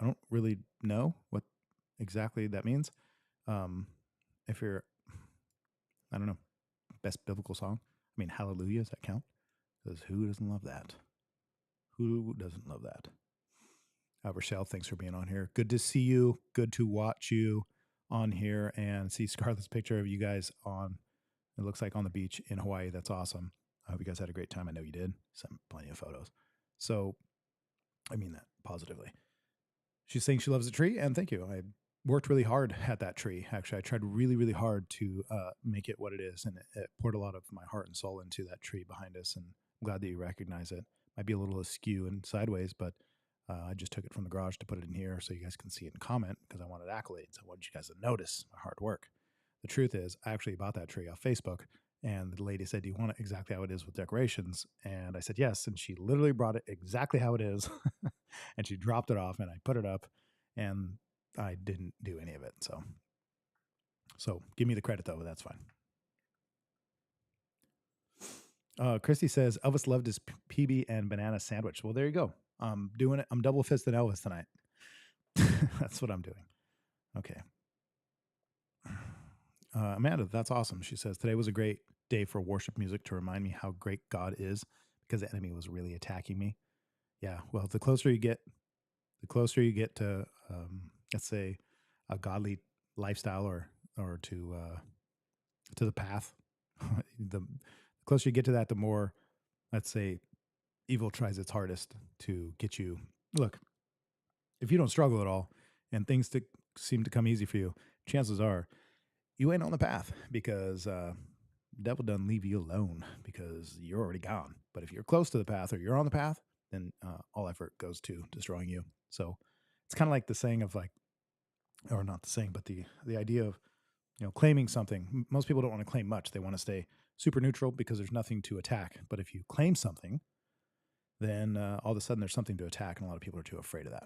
I don't really know what exactly that means. If you're, I don't know, best biblical song. I mean, Hallelujah, does that count? Because who doesn't love that? Who doesn't love that? Rochelle, thanks for being on here. Good to see you. Good to watch you on here and see Scarlett's picture of you guys on, it looks like on the beach in Hawaii. That's awesome. I hope you guys had a great time. I know you did. Sent plenty of photos. So I mean that positively. She's saying she loves the tree, and thank you. I worked really hard at that tree. Actually, I tried really, really hard to make it what it is, and it poured a lot of my heart and soul into that tree behind us, and I'm glad that you recognize it. Might be a little askew and sideways, but I just took it from the garage to put it in here so you guys can see it and comment because I wanted accolades. I wanted you guys to notice my hard work. The truth is, I actually bought that tree off Facebook, and the lady said, do you want it exactly how it is with decorations? And I said, yes. And she literally brought it exactly how it is. And she dropped it off, and I put it up, and I didn't do any of it. So give me the credit, though. That's fine. Christy says, Elvis loved his PB and banana sandwich. Well, there you go. I'm doing it. I'm double fisting Elvis tonight. That's what I'm doing. Okay. Amanda, that's awesome. She says, today was a great day for worship music to remind me how great God is because the enemy was really attacking me. Yeah. Well, the closer you get to, let's say, a godly lifestyle or to the path, the closer you get to that, the more, let's say, evil tries its hardest to get you. Look, if you don't struggle at all and things seem to come easy for you, chances are you ain't on the path because the devil doesn't leave you alone because you're already gone. But if you're close to the path or you're on the path, then all effort goes to destroying you. So it's kind of like the saying of like, or not the saying, but the idea of, claiming something. Most people don't want to claim much. They want to stay super neutral because there's nothing to attack. But if you claim something, then all of a sudden there's something to attack, and a lot of people are too afraid of that.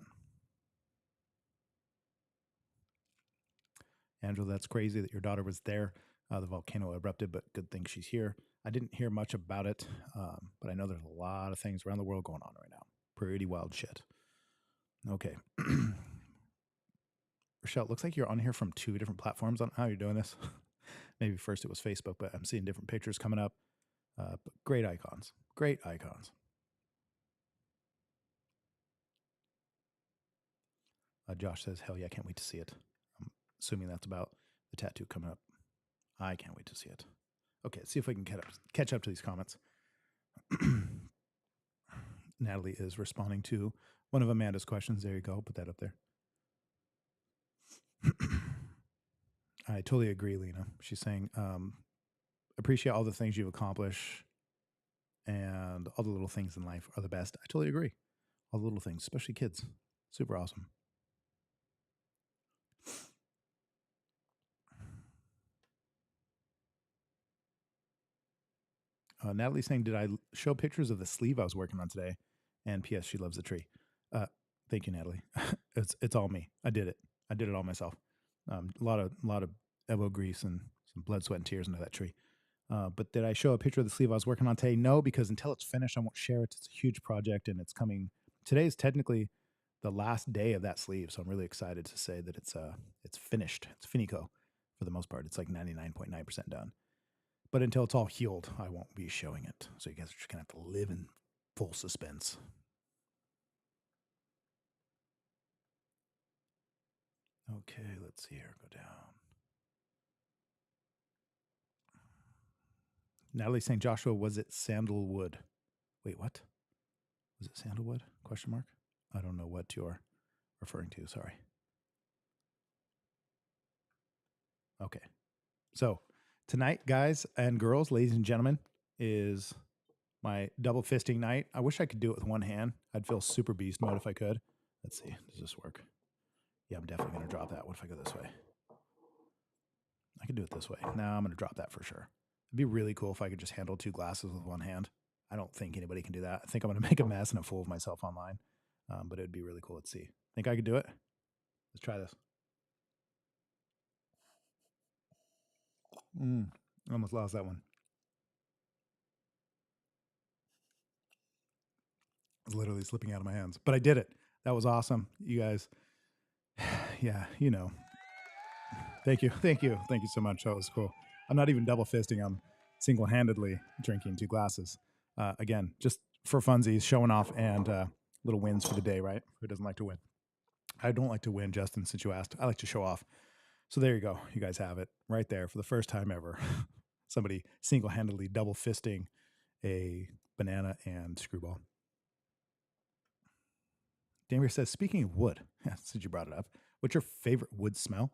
Angela, that's crazy that your daughter was there. The volcano erupted, but good thing she's here. I didn't hear much about it, but I know there's a lot of things around the world going on right now. Pretty wild shit. Okay. Rochelle, it looks like you're on here from 2 different platforms. I don't know how you're doing this. Maybe first it was Facebook, but I'm seeing different pictures coming up. But great icons. Great icons. Josh says, hell yeah, I can't wait to see it. I'm assuming that's about the tattoo coming up. I can't wait to see it. Okay, let's see if we can catch up to these comments. Natalie is responding to one of Amanda's questions. There you go. Put that up there. I totally agree, Lena. She's saying, appreciate all the things you've accomplished and all the little things in life are the best. I totally agree. All the little things, especially kids. Super awesome. Natalie's saying, did I show pictures of the sleeve I was working on today? And P.S. She loves the tree. Thank you, Natalie. It's all me. I did it. I did it all myself. A lot of elbow grease and some blood, sweat, and tears into that tree. But did I show a picture of the sleeve I was working on today? No, because until it's finished, I won't share it. It's a huge project, and it's coming. Today is technically the last day of that sleeve, so I'm really excited to say that it's finished. It's finico for the most part. It's like 99.9% done. But until it's all healed, I won't be showing it. So you guys are just gonna have to live in full suspense. Okay, let's see here. Go down. Natalie saying, Joshua, was it sandalwood? Wait, what? Was it sandalwood? Question mark. I don't know what you're referring to. Sorry. Okay. So tonight, guys and girls, ladies and gentlemen, is my double fisting night. I wish I could do it with one hand. I'd feel super beast mode if I could. Let's see. Does this work? Yeah, I'm definitely going to drop that. What if I go this way? I could do it this way. No, I'm going to drop that for sure. It'd be really cool if I could just handle 2 glasses with one hand. I don't think anybody can do that. I think I'm going to make a mess and a fool of myself online. But it'd be really cool. Let's see. Think I could do it? Let's try this. I almost lost that one. It was literally slipping out of my hands. But I did it. That was awesome. You guys, yeah, you know. Thank you. Thank you. Thank you so much. That was cool. I'm not even double fisting. I'm single-handedly drinking 2 glasses. Again, just for funsies, showing off, and little wins for the day, right? Who doesn't like to win? I don't like to win, Justin, since you asked. I like to show off. So there you go. You guys have it right there for the first time ever. Somebody single-handedly double fisting a banana and screwball. Damir says, speaking of wood, since you brought it up, what's your favorite wood smell?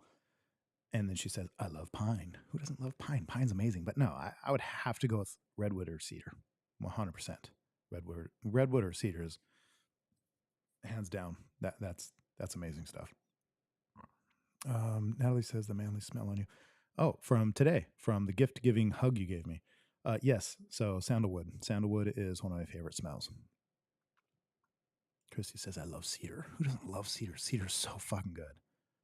And then she says, I love pine. Who doesn't love pine? Pine's amazing. But no, I would have to go with redwood or cedar. 100%. Redwood or cedar is hands down. That's amazing stuff. Natalie says the manly smell on you. Oh, from today, from the gift giving hug you gave me. Yes. So sandalwood. Sandalwood is one of my favorite smells. Christy says, I love cedar. Who doesn't love cedar? Cedar's so fucking good.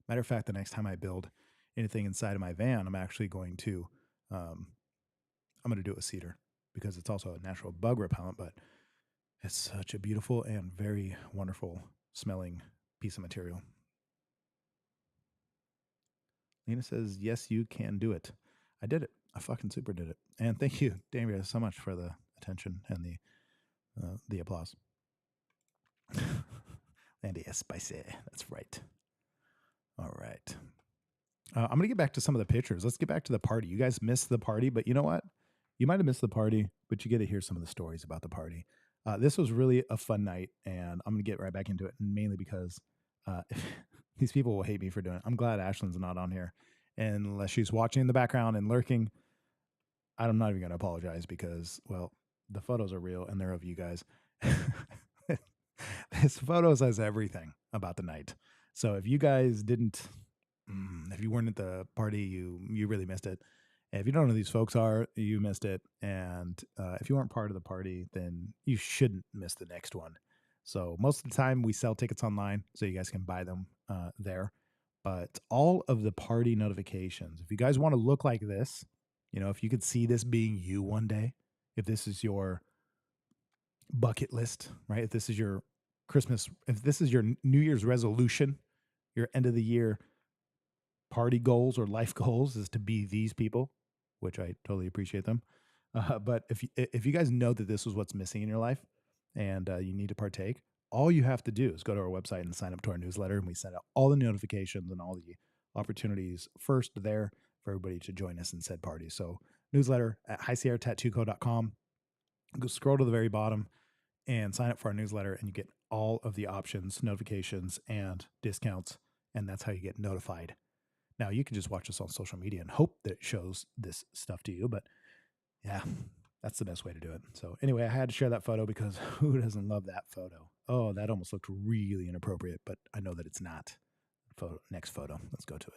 Matter of fact, the next time I build anything inside of my van, I'm actually going to, I'm going to do it with cedar because it's also a natural bug repellent, but it's such a beautiful and very wonderful smelling piece of material. Lena says, yes, you can do it. I did it. I fucking super did it. And thank you, Damien, so much for the attention and the applause. Landy is spicy. That's right. All right. I'm going to get back to some of the pictures. Let's get back to the party. You guys missed the party, but you know what? You might have missed the party, but you get to hear some of the stories about the party. This was really a fun night, and I'm going to get right back into it, mainly because these people will hate me for doing it. I'm glad Ashlyn's not on here. And unless she's watching in the background and lurking, I'm not even going to apologize because, well, the photos are real, and they're of you guys. This photo says everything about the night. So if you guys didn't, if you weren't at the party, you really missed it. And if you don't know who these folks are, you missed it. And if you weren't part of the party, then you shouldn't miss the next one. So most of the time we sell tickets online, so you guys can buy them there. But all of the party notifications, if you guys want to look like this, if you could see this being you one day, if this is your bucket list, right? If this is your Christmas, if this is your New Year's resolution, your end of the year party goals or life goals is to be these people, which I totally appreciate them. But if you guys know that this is what's missing in your life and you need to partake, all you have to do is go to our website and sign up to our newsletter, and we send out all the notifications and all the opportunities first there for everybody to join us in said party. So newsletter at highsierratattooco.com. Go scroll to the very bottom and sign up for our newsletter, and you get all of the options, notifications, and discounts. And that's how you get notified. Now, you can just watch us on social media and hope that it shows this stuff to you. But yeah, that's the best way to do it. So anyway, I had to share that photo because who doesn't love that photo? Oh, that almost looked really inappropriate, but I know that it's not. Next photo. Let's go to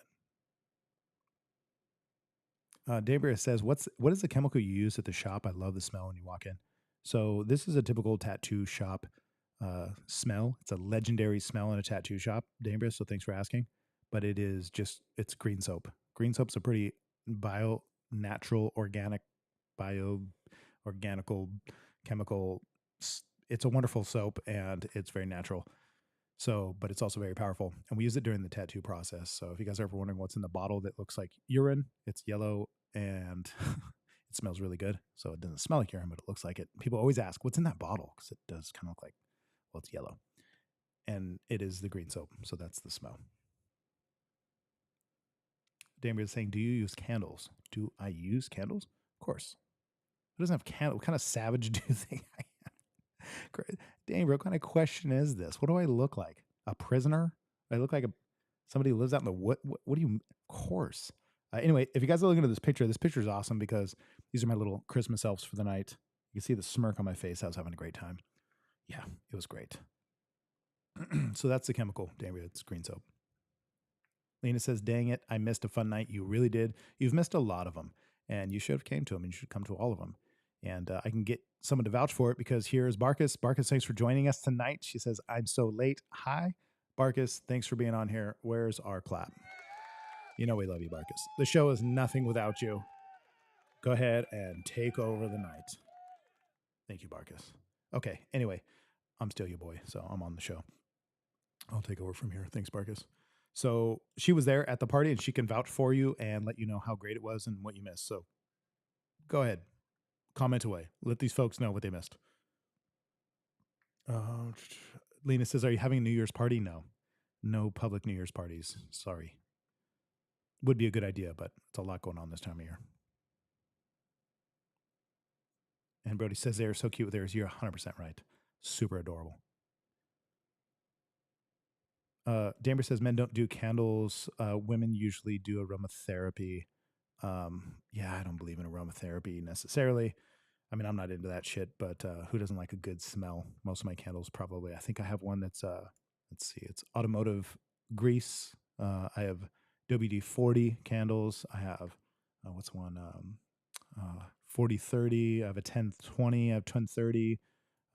it. Dabria says, what is the chemical you use at the shop? I love the smell when you walk in. So this is a typical tattoo shop smell. It's a legendary smell in a tattoo shop, Dabria. So thanks for asking. But it's green soap. Green soap's a pretty natural, organical, chemical. It's a wonderful soap and it's very natural. So, but it's also very powerful. And we use it during the tattoo process. So if you guys are ever wondering what's in the bottle that looks like urine, it's yellow and it smells really good. So it doesn't smell like urine, but it looks like it. People always ask, what's in that bottle? Because it does kind of look like, well, it's yellow. And it is the green soap. So that's the smell. Damien is saying, do you use candles? Do I use candles? Of course. Who doesn't have candles? What kind of savage do you think I am? Damien, what kind of question is this? What do I look like? A prisoner? I look like somebody who lives out in the wood. What do you? Of course. Anyway, if you guys are looking at this picture is awesome because these are my little Christmas elves for the night. You can see the smirk on my face. I was having a great time. Yeah, it was great. So that's the chemical, Damien. It's green soap. Lena says, dang it, I missed a fun night. You really did. You've missed a lot of them, and you should have came to them, and you should come to all of them. And I can get someone to vouch for it because here's Barkus. Barkus, thanks for joining us tonight. She says, I'm so late. Hi, Barkus. Thanks for being on here. Where's our clap? You know we love you, Barkus. The show is nothing without you. Go ahead and take over the night. Thank you, Barkus. Okay, anyway, I'm still your boy, so I'm on the show. I'll take over from here. Thanks, Barkus. So she was there at the party, and she can vouch for you and let you know how great it was and what you missed. So go ahead. Comment away. Let these folks know what they missed. Lena says, are you having a New Year's party? No. No public New Year's parties. Sorry. Would be a good idea, but it's a lot going on this time of year. And Brody says they're so cute with theirs. You're 100% right. Super adorable. Damber says men don't do candles. Women usually do aromatherapy. Yeah, I don't believe in aromatherapy necessarily. I mean, I'm not into that shit, but who doesn't like a good smell? Most of my candles probably. I think I have one that's, let's see, it's automotive grease. I have WD-40 candles. I have, what's one? 40-30. I have a 10-20. I have 10-30.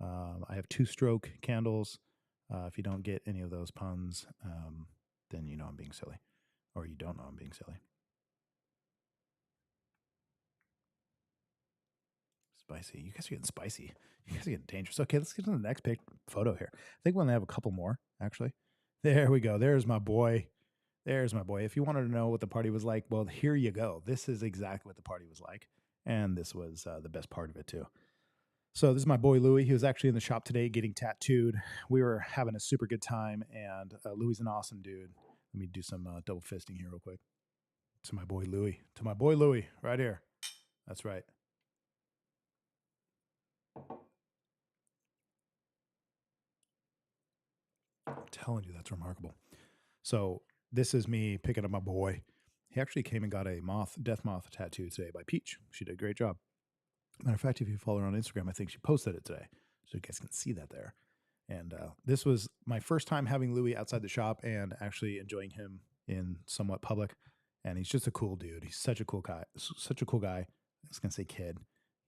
I have two-stroke candles. If you don't get any of those puns, then you know I'm being silly. Or you don't know I'm being silly. Spicy. You guys are getting spicy. You guys are getting dangerous. Okay, let's get to the next photo here. I think we're going to have a couple more, actually. There we go. There's my boy. There's my boy. If you wanted to know what the party was like, well, here you go. This is exactly what the party was like. And this was the best part of it, too. So this is my boy, Louie. He was actually in the shop today getting tattooed. We were having a super good time, and Louie's an awesome dude. Let me do some double fisting here real quick. To my boy, Louie. To my boy, Louie, right here. That's right. I'm telling you, that's remarkable. So this is me picking up my boy. He actually came and got a death moth tattoo today by Peach. She did a great job. Matter of fact, if you follow her on Instagram, I think she posted it today. So you guys can see that there. And this was my first time having Louie outside the shop and actually enjoying him in somewhat public. And he's just a cool dude. He's such a cool guy. Such a cool guy. I was going to say kid.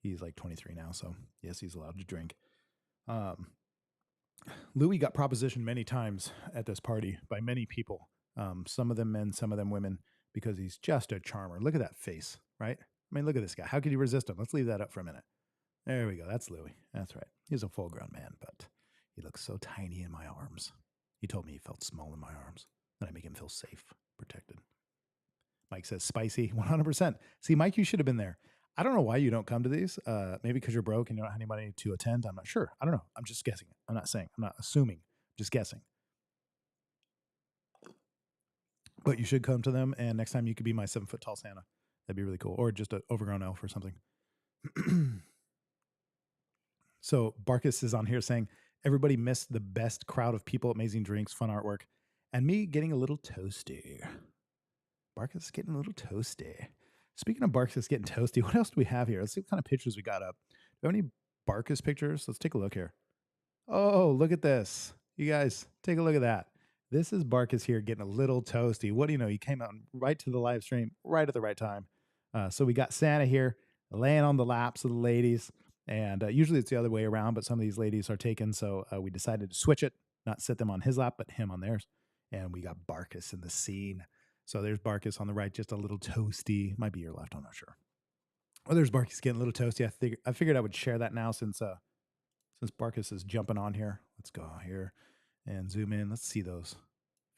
He's like 23 now. So yes, he's allowed to drink. Louis got propositioned many times at this party by many people. Some of them men, some of them women, because he's just a charmer. Look at that face, right? I mean, look at this guy. How could you resist him? Let's leave that up for a minute. There we go. That's Louis. That's right. He's a full-grown man, but he looks so tiny in my arms. He told me he felt small in my arms. Then I make him feel safe, protected. Mike says spicy, 100%. See, Mike, you should have been there. I don't know why you don't come to these. Maybe because you're broke and you don't have anybody to attend. I'm not sure. I don't know. I'm just guessing. I'm not saying. I'm not assuming. Just guessing. But you should come to them, and next time you could be my 7-foot tall Santa. That'd be really cool. Or just an overgrown elf or something. So Barkus is on here saying, everybody missed the best crowd of people, amazing drinks, fun artwork, and me getting a little toasty. Barkus is getting a little toasty. Speaking of Barkus getting toasty, what else do we have here? Let's see what kind of pictures we got up. Do we have any Barkus pictures? Let's take a look here. Oh, look at this. You guys, take a look at that. This is Barkus here getting a little toasty. What do you know? He came out right to the live stream, right at the right time. So we got Santa here laying on the laps of the ladies. And usually it's the other way around, but some of these ladies are taken. So we decided to switch it, not sit them on his lap, but him on theirs. And we got Barkus in the scene. So there's Barkus on the right, just a little toasty. Might be your left, I'm not sure. Oh, there's Barkus getting a little toasty. I figured I would share that now since Barkus is jumping on here. Let's go here and zoom in. Let's see those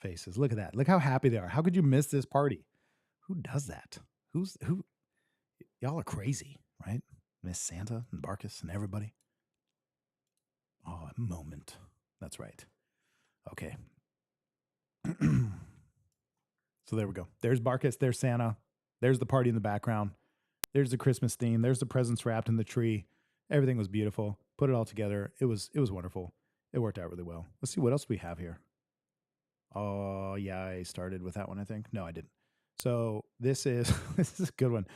faces. Look at that. Look how happy they are. How could you miss this party? Who does that? Who? Y'all are crazy, right? Miss Santa and Barkus and everybody. Oh, a moment. That's right. Okay. So there we go. There's Barkus. There's Santa. There's the party in the background. There's the Christmas theme. There's the presents wrapped in the tree. Everything was beautiful. Put it all together. It was wonderful. It worked out really well. Let's see what else we have here. Oh yeah, I started with that one, I think. No, I didn't. So this is this is a good one.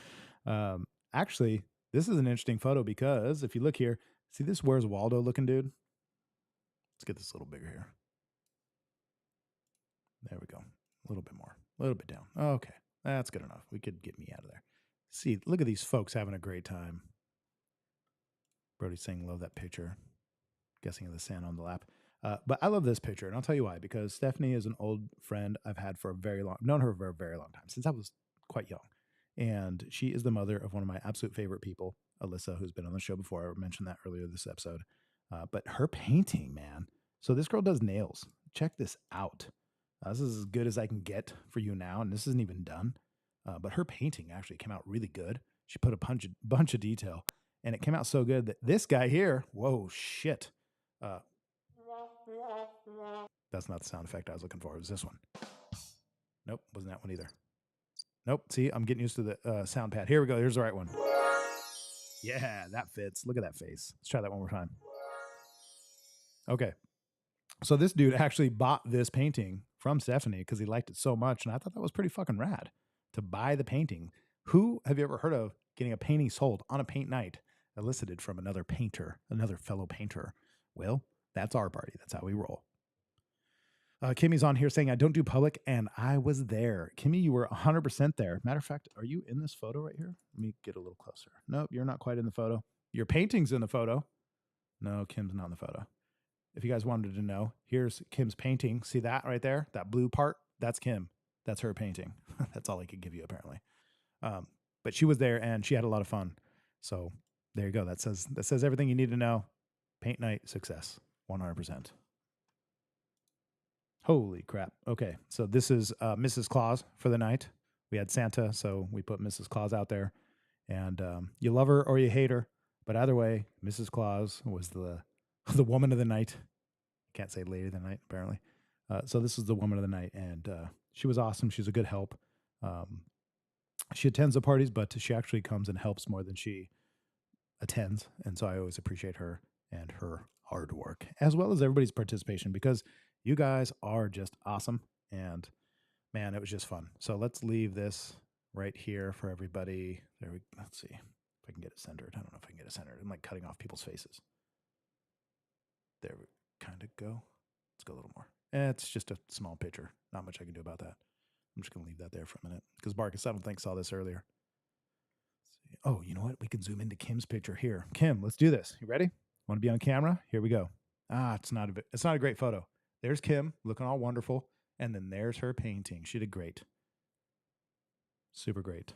Actually, this is an interesting photo because if you look here, see this Where's Waldo looking dude? Let's get this a little bigger here. There we go. A little bit more. A little bit down. Okay. That's good enough. We could get me out of there. See, look at these folks having a great time. Brody's saying, love that picture. Guessing of the Santa on the lap. But I love this picture, and I'll tell you why. Because Stephanie is an old friend I've had for known her for a very long time, since I was quite young. And she is the mother of one of my absolute favorite people, Alyssa, who's been on the show before. I mentioned that earlier this episode. But her painting, man. So this girl does nails. Check this out. This is as good as I can get for you now, and this isn't even done. But her painting actually came out really good. She put a bunch of detail, and it came out so good that this guy here, whoa, shit. That's not the sound effect I was looking for. It was this one. Nope, wasn't that one either. Nope, see, I'm getting used to the sound pad. Here we go. Here's the right one. Yeah, that fits. Look at that face. Let's try that one more time. Okay. So this dude actually bought this painting from Stephanie because he liked it so much, and I thought that was pretty fucking rad to buy the painting. Who have you ever heard of getting a painting sold on a paint night elicited from another painter, another fellow painter? Well, that's our party. That's how we roll. Kimmy's on here saying, I don't do public, and I was there. Kimmy, you were 100% there. Matter of fact, are you in this photo right here? Let me get a little closer. Nope, you're not quite in the photo. Your painting's in the photo. No, Kim's not in the photo. If you guys wanted to know, here's Kim's painting. See that right there? That blue part? That's Kim. That's her painting. That's all I could give you, apparently. But she was there, and she had a lot of fun. So there you go. That says everything you need to know. Paint night success, 100%. Holy crap. Okay, so this is Mrs. Claus for the night. We had Santa, so we put Mrs. Claus out there. And you love her or you hate her. But either way, Mrs. Claus was the woman of the night. Can't say lady of the night, apparently. So this is the woman of the night, and she was awesome. She's a good help. She attends the parties, but she actually comes and helps more than she attends. And so I always appreciate her and her hard work, as well as everybody's participation, because you guys are just awesome. And man, it was just fun. So let's leave this right here for everybody. Let's see if I can get it centered. I don't know if I can get it centered. I'm like cutting off people's faces. There we kind of go. Let's go a little more. It's just a small picture. Not much I can do about that. I'm just going to leave that there for a minute because Barkus, I don't think, saw this earlier. Oh, you know what? We can zoom into Kim's picture here. Kim, let's do this. You ready? Want to be on camera? Here we go. It's not a great photo. There's Kim looking all wonderful. And then there's her painting. She did great. Super great.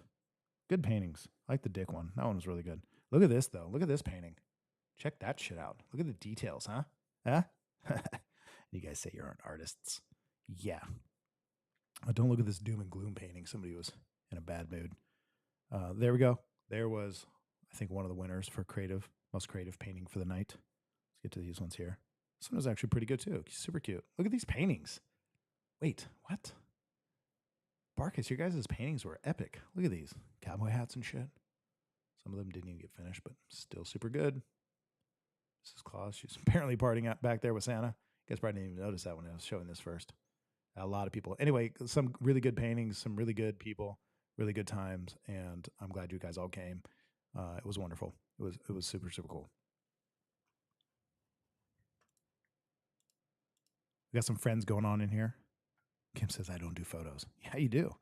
Good paintings. I like the dick one. That one was really good. Look at this, though. Look at this painting. Check that shit out. Look at the details, huh? Huh? You guys say you're artists. Yeah. Don't look at this doom and gloom painting. Somebody was in a bad mood. There we go. There was, I think, one of the winners for most creative painting for the night. Let's get to these ones here. This one was actually pretty good, too. Super cute. Look at these paintings. Wait, what? Barkis, your guys' paintings were epic. Look at these cowboy hats and shit. Some of them didn't even get finished, but still super good. Mrs. Claus, she's apparently partying out back there with Santa. You guys probably didn't even notice that when I was showing this first. A lot of people. Anyway, some really good paintings, some really good people, really good times, and I'm glad you guys all came. It was wonderful. It was super, super cool. We got some friends going on in here. Kim says, I don't do photos. Yeah, you do.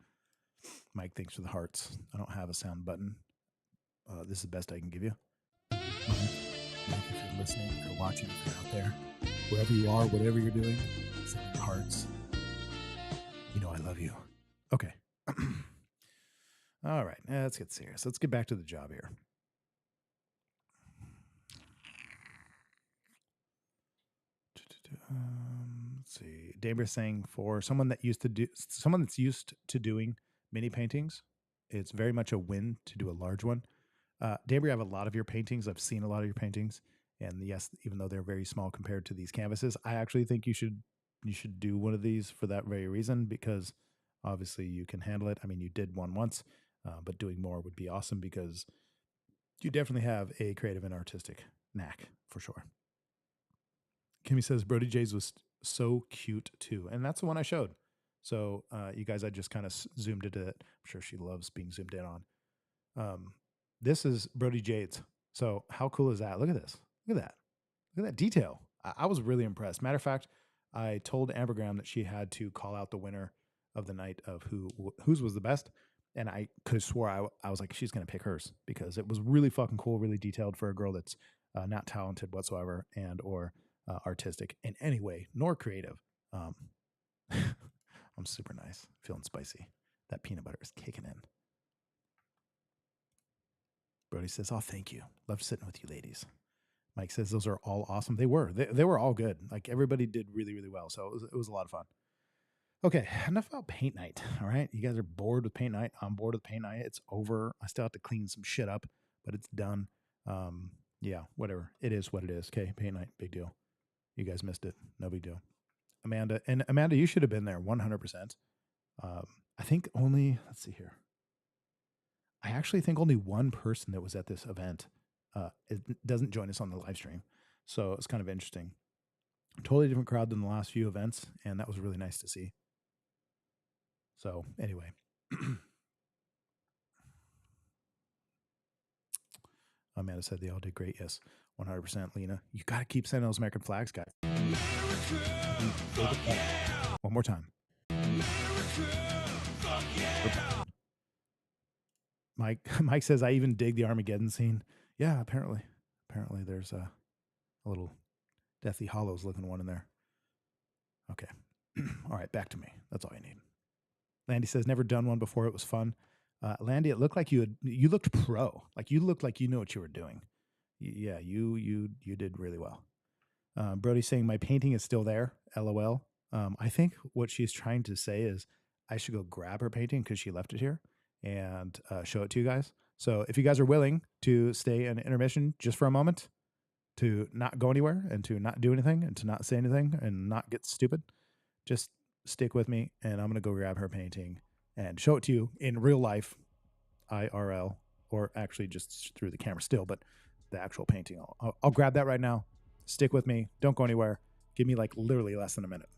Mike, thanks for the hearts. I don't have a sound button. This is the best I can give you. Mike, if you're listening, if you're watching, if you're out there, wherever you are, whatever you're doing, send me hearts. You know I love you. Okay. All right. Let's get serious. Let's get back to the job here. Let's see. Damer's saying for someone that's used to doing mini paintings, it's very much a win to do a large one. Damer, I have a lot of your paintings. I've seen a lot of your paintings, and yes, even though they're very small compared to these canvases, I actually think you should do one of these for that very reason, because obviously you can handle it. I mean, you did one once, but doing more would be awesome because you definitely have a creative and artistic knack for sure. Kimmy says Brody J's was so cute too, and that's the one I showed. So you guys, I just kind of zoomed into it. I'm sure she loves being zoomed in on. This is Brody Jade's. So how cool is that? Look at this. Look at that. Look at that detail. I was really impressed. Matter of fact, I told Amber Graham that she had to call out the winner of the night of whose was the best. And I could have swore I was like, she's going to pick hers because it was really fucking cool, really detailed for a girl that's not talented whatsoever and or artistic in any way, nor creative. I'm super nice, feeling spicy. That peanut butter is kicking in. Brody says, oh, thank you. Love sitting with you ladies. Mike says, those are all awesome. They were. They were all good. Like, everybody did really, really well. So it was a lot of fun. Okay, enough about paint night, all right? You guys are bored with paint night. I'm bored with paint night. It's over. I still have to clean some shit up, but it's done. Yeah, whatever. It is what it is. Okay, paint night, big deal. You guys missed it. No big deal. Amanda, you should have been there 100%. I think only, let's see here. I actually think only one person that was at this event it doesn't join us on the live stream. So it's kind of interesting. Totally different crowd than the last few events, and that was really nice to see. So anyway. Amanda said they all did great. Yes, 100%. Lena, you got to keep sending those American flags, guys. One more time. Mike says, I even dig the Armageddon scene. Yeah, apparently there's a little Deathly Hollows looking one in there. Okay. All right, back to me. That's all you need. Landy says, never done one before. It was fun. Landy, it looked like you looked pro. Like you looked like you knew what you were doing. Yeah, you did really well. Brody's saying my painting is still there. LOL. I think what she's trying to say is I should go grab her painting because she left it here and show it to you guys. So if you guys are willing to stay in intermission just for a moment, to not go anywhere and to not do anything and to not say anything and not get stupid, just stick with me and I'm going to go grab her painting and show it to you in real life, IRL, or actually just through the camera still, but the actual painting. I'll grab that right now. Stick with me. Don't go anywhere. Give me like literally less than a minute.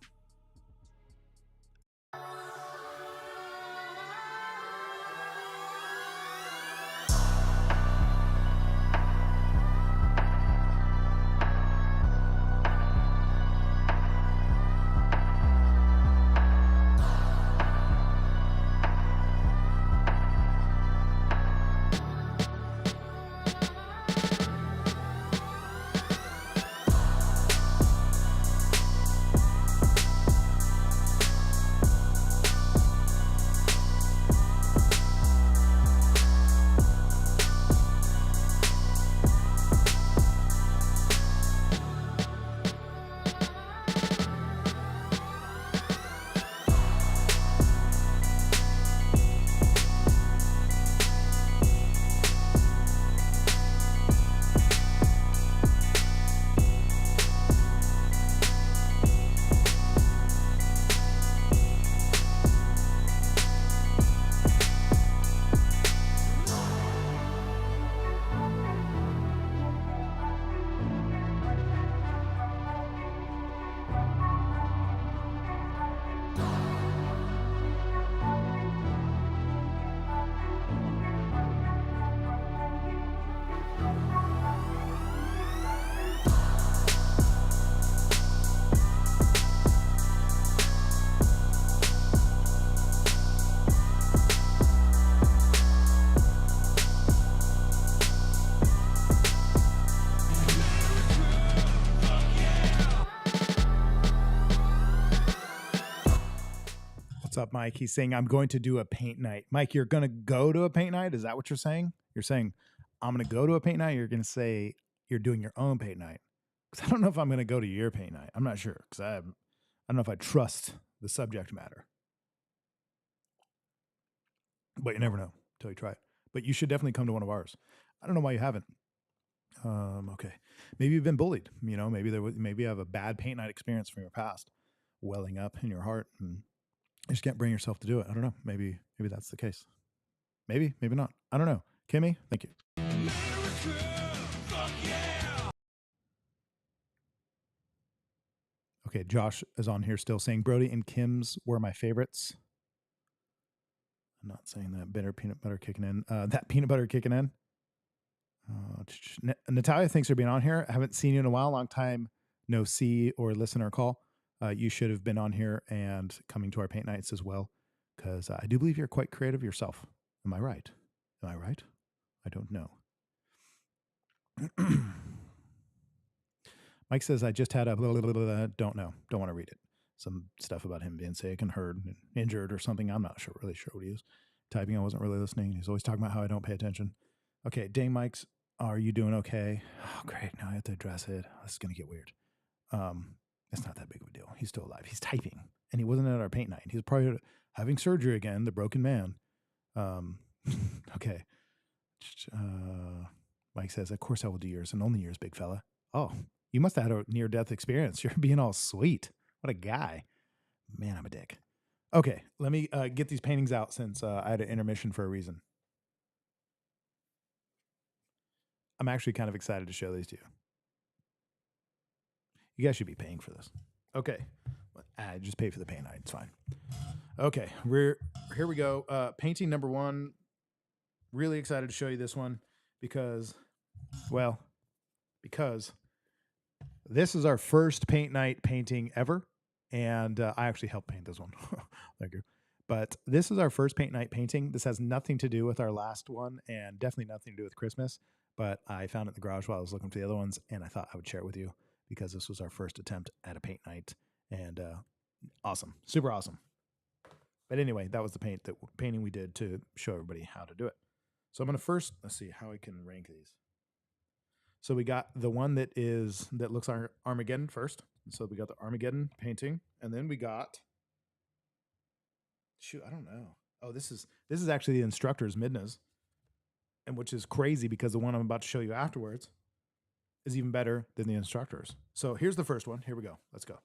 What's up, Mike? He's saying, I'm going to do a paint night. Mike, you're going to go to a paint night? Is that what you're saying? You're saying, I'm going to go to a paint night? You're going to say you're doing your own paint night? Because I don't know if I'm going to go to your paint night. I'm not sure because I don't know if I trust the subject matter. But you never know until you try it. But you should definitely come to one of ours. I don't know why you haven't. Okay. Maybe you've been bullied. You know, maybe you have a bad paint night experience from your past welling up in your heart and you just can't bring yourself to do it. I don't know. Maybe that's the case. Maybe not. I don't know. Kimmy, thank you. Okay, Josh is on here still saying Brody and Kim's were my favorites. I'm not saying that bitter peanut butter kicking in. That peanut butter kicking in. Natalia, thanks for being on here. I haven't seen you in a while. Long time no see or listen or call. You should have been on here and coming to our paint nights as well, because I do believe you're quite creative yourself. Am I right? I don't know. Mike says, I just had a blah, blah, blah, blah, don't know. Don't want to read it. Some stuff about him being sick and hurt and injured or something. I'm not really sure what he is. Typing, I wasn't really listening. He's always talking about how I don't pay attention. Okay, dang, Mike's, are you doing okay? Oh, great. Now I have to address it. This is going to get weird. It's not that big of a deal. He's still alive. He's typing. And he wasn't at our paint night. He was probably having surgery again, the broken man. Okay. Mike says, of course I will do yours and only yours, big fella. Oh, you must have had a near-death experience. You're being all sweet. What a guy. Man, I'm a dick. Okay, let me get these paintings out since I had an intermission for a reason. I'm actually kind of excited to show these to you. You guys should be paying for this. Okay. I just pay for the paint night. It's fine. Okay, here we go. Painting number 1. Really excited to show you this one because this is our first paint night painting ever. And I actually helped paint this one. Thank you. But this is our first paint night painting. This has nothing to do with our last one and definitely nothing to do with Christmas. But I found it in the garage while I was looking for the other ones, and I thought I would share it with you because this was our first attempt at a paint night. And awesome. Super awesome. But anyway, that was the painting we did to show everybody how to do it. So I'm going to first, let's see how I can rank these. So we got the one that looks like Armageddon first. So we got the Armageddon painting, and then we got, I don't know. Oh, this is actually the instructor's Midna's, and which is crazy because the one I'm about to show you afterwards is even better than the instructor's. So here's the first one. Here we go. Let's go.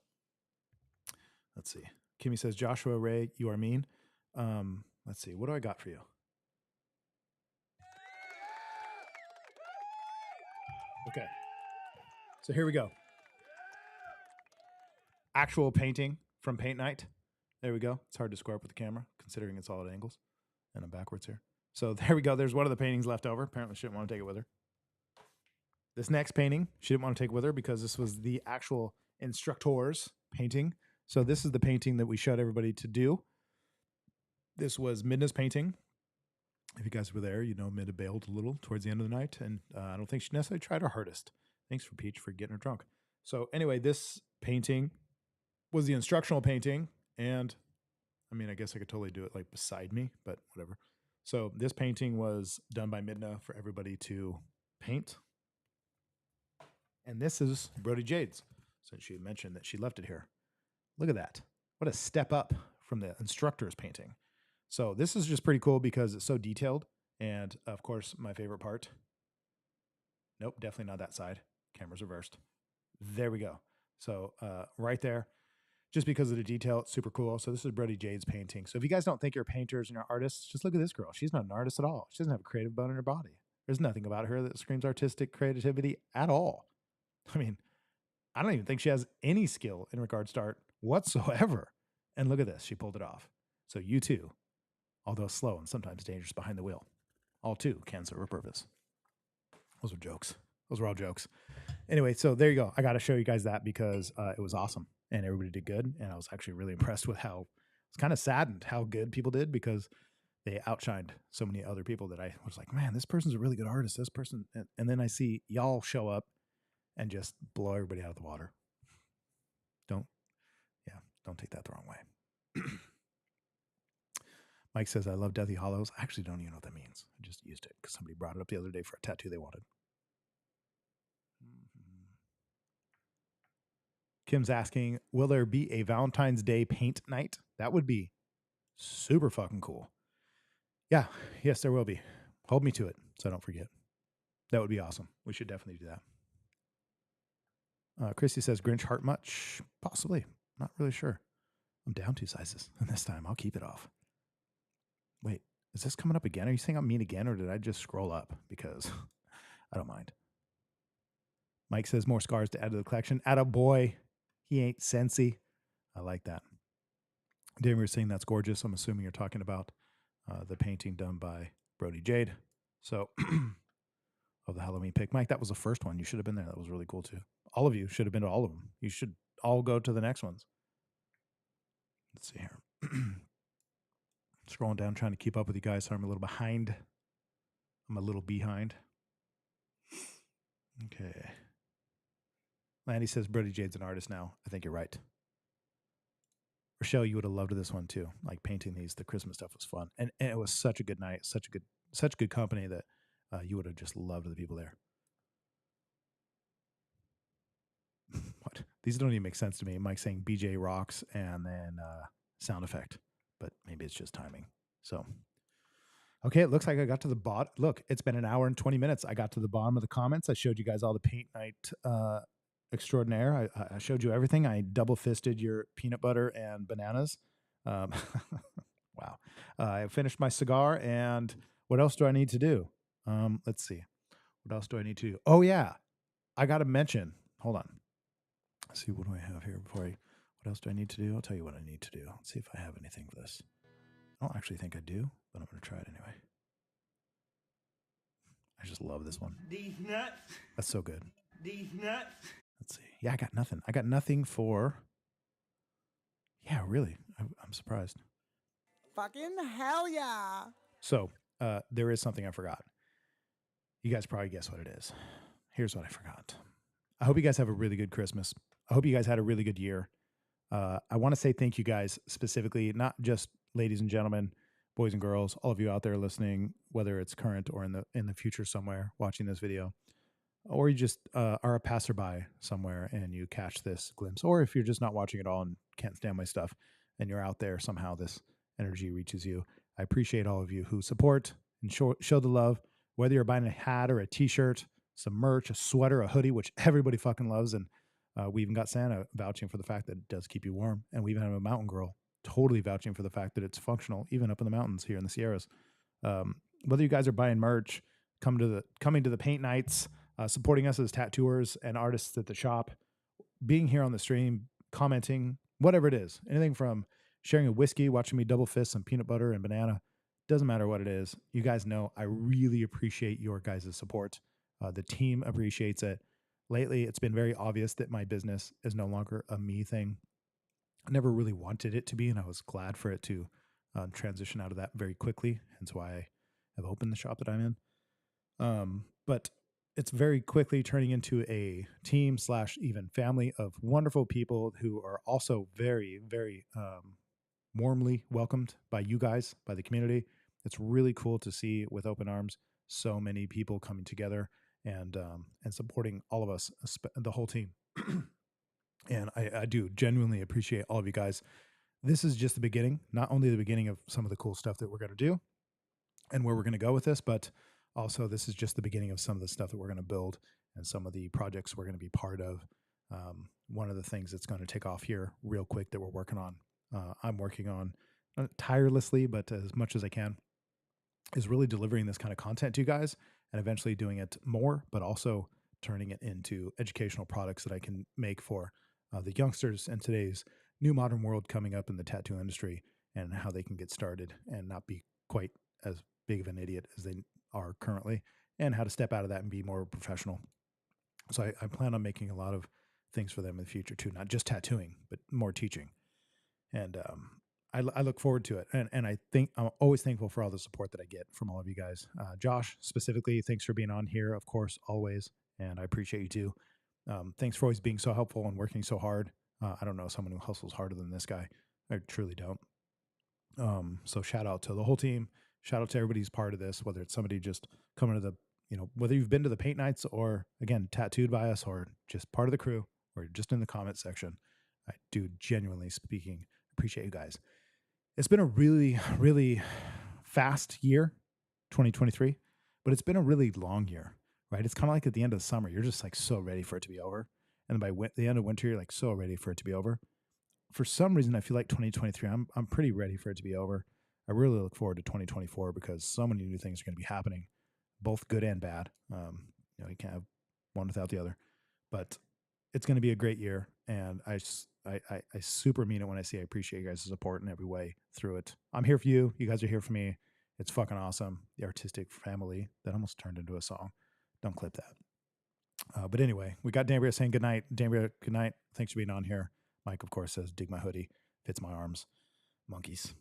Let's see. Kimmy says, Joshua Ray, you are mean. Let's see. What do I got for you? Okay. So here we go. Actual painting from paint night. There we go. It's hard to square up with the camera considering it's all at angles. And I'm backwards here. So there we go. There's one of the paintings left over. Apparently she didn't want to take it with her. This next painting, she didn't want to take with her because this was the actual instructor's painting. So this is the painting that we showed everybody to do. This was Midna's painting. If you guys were there, you know Midna bailed a little towards the end of the night, and I don't think she necessarily tried her hardest. Thanks for Peach for getting her drunk. So anyway, this painting was the instructional painting, and I mean, I guess I could totally do it like beside me, but whatever. So this painting was done by Midna for everybody to paint. And this is Brody Jade's, since she mentioned that she left it here. Look at that. What a step up from the instructor's painting. So this is just pretty cool because it's so detailed. And of course, my favorite part. Nope, definitely not that side. Camera's reversed. There we go. So right there, just because of the detail, it's super cool. So this is Brody Jade's painting. So if you guys don't think you're painters and you're artists, just look at this girl. She's not an artist at all. She doesn't have a creative bone in her body. There's nothing about her that screams artistic creativity at all. I mean, I don't even think she has any skill in regards to art whatsoever. And look at this. She pulled it off. So you too, although slow and sometimes dangerous behind the wheel, all too can serve a purpose. Those were jokes. Those were all jokes. Anyway, so there you go. I got to show you guys that because it was awesome and everybody did good. And I was actually really impressed with how, I was kind of saddened how good people did because they outshined so many other people that I was like, man, this person's a really good artist. This person. And then I see y'all show up and just blow everybody out of the water. Don't take that the wrong way. Mike says, I love Deathly Hollows. I actually don't even know what that means. I just used it because somebody brought it up the other day for a tattoo they wanted. Kim's asking, will there be a Valentine's Day paint night? That would be super fucking cool. Yeah, yes, there will be. Hold me to it so I don't forget. That would be awesome. We should definitely do that. Christy says, Grinch heart much? Possibly. Not really sure. I'm down 2 sizes. And this time I'll keep it off. Wait, is this coming up again? Are you saying I'm mean again, or did I just scroll up? Because I don't mind. Mike says, more scars to add to the collection. Atta boy. He ain't sensy. I like that. Damien was saying that's gorgeous. I'm assuming you're talking about the painting done by Brody Jade. So, of the Halloween pick. Mike, that was the first one. You should have been there. That was really cool too. All of you should have been to all of them. You should all go to the next ones. Let's see here. Scrolling down, trying to keep up with you guys. So I'm a little behind. I'm a little behind. Okay. Landy says Brody Jade's an artist now. I think you're right. Rochelle, you would have loved this one too. Like painting these, the Christmas stuff was fun, and it was such a good night, such good company that you would have just loved the people there. What? These don't even make sense to me. Mike saying BJ rocks and then sound effect, but maybe it's just timing. So, okay, it looks like I got to the bottom. Look, it's been an hour and 20 minutes. I got to the bottom of the comments. I showed you guys all the paint night extraordinaire. I showed you everything. I double fisted your peanut butter and bananas. Wow. I finished my cigar, and what else do I need to do? Let's see. What else do I need to do? Oh, yeah. I got to mention. Hold on. Let's see. What do I have here before I... What else do I need to do? I'll tell you what I need to do. Let's see if I have anything for this. I don't actually think I do, but I'm going to try it anyway. I just love this one. These nuts. That's so good. These nuts. Let's see. Yeah, I got nothing. I got nothing for... Yeah, really. I'm surprised. Fucking hell yeah. So, there is something I forgot. You guys probably guess what it is. Here's what I forgot. I hope you guys have a really good Christmas. I hope you guys had a really good year. I want to say thank you guys specifically, not just ladies and gentlemen, boys and girls, all of you out there listening, whether it's current or in the future somewhere watching this video, or you just are a passerby somewhere and you catch this glimpse, or if you're just not watching at all and can't stand my stuff and you're out there, somehow this energy reaches you. I appreciate all of you who support and show the love, whether you're buying a hat or a t-shirt, some merch, a sweater, a hoodie, which everybody fucking loves. And we even got Santa vouching for the fact that it does keep you warm. And we even have a mountain girl totally vouching for the fact that it's functional, even up in the mountains here in the Sierras. Whether you guys are buying merch, coming to the paint nights, supporting us as tattooers and artists at the shop, being here on the stream, commenting, whatever it is, anything from sharing a whiskey, watching me double fist some peanut butter and banana, doesn't matter what it is. You guys know I really appreciate your guys' support. The team appreciates it. Lately, it's been very obvious that my business is no longer a me thing. I never really wanted it to be, and I was glad for it to transition out of that very quickly. Hence why I have opened the shop that I'm in. But it's very quickly turning into a team / even family of wonderful people who are also very, very warmly welcomed by you guys, by the community. It's really cool to see with open arms so many people coming together and supporting all of us, the whole team. And I do genuinely appreciate all of you guys. This is just the beginning, not only the beginning of some of the cool stuff that we're going to do and where we're going to go with this, but also this is just the beginning of some of the stuff that we're going to build and some of the projects we're going to be part of. One of the things that's going to take off here real quick that we're working on, I'm working on tirelessly, but as much as I can, is really delivering this kind of content to you guys and eventually doing it more, but also turning it into educational products that I can make for the youngsters in today's new modern world coming up in the tattoo industry, and how they can get started and not be quite as big of an idiot as they are currently, and how to step out of that and be more professional. So I plan on making a lot of things for them in the future too, not just tattooing, but more teaching. And I look forward to it. And I think I'm always thankful for all the support that I get from all of you guys. Josh, specifically, thanks for being on here, of course, always. And I appreciate you too. Thanks for always being so helpful and working so hard. I don't know someone who hustles harder than this guy. I truly don't. So shout out to the whole team. Shout out to everybody who's part of this, whether it's somebody just coming to the, whether you've been to the paint nights or again, tattooed by us or just part of the crew or just in the comment section. I do genuinely speaking appreciate you guys. It's been a really, really fast year, 2023, but it's been a really long year, right? It's kind of like at the end of the summer, you're just like so ready for it to be over. And then by the end of winter, you're like so ready for it to be over. For some reason, I feel like 2023, I'm pretty ready for it to be over. I really look forward to 2024 because so many new things are going to be happening, both good and bad. You can't have one without the other, but it's going to be a great year. And I super mean it when I say I appreciate you guys' support in every way through it. I'm here for you. You guys are here for me. It's fucking awesome. The artistic family that almost turned into a song. Don't clip that. But anyway, we got Dambria saying good night. Dambria, good night. Thanks for being on here. Mike, of course, says, dig my hoodie, fits my arms, monkeys.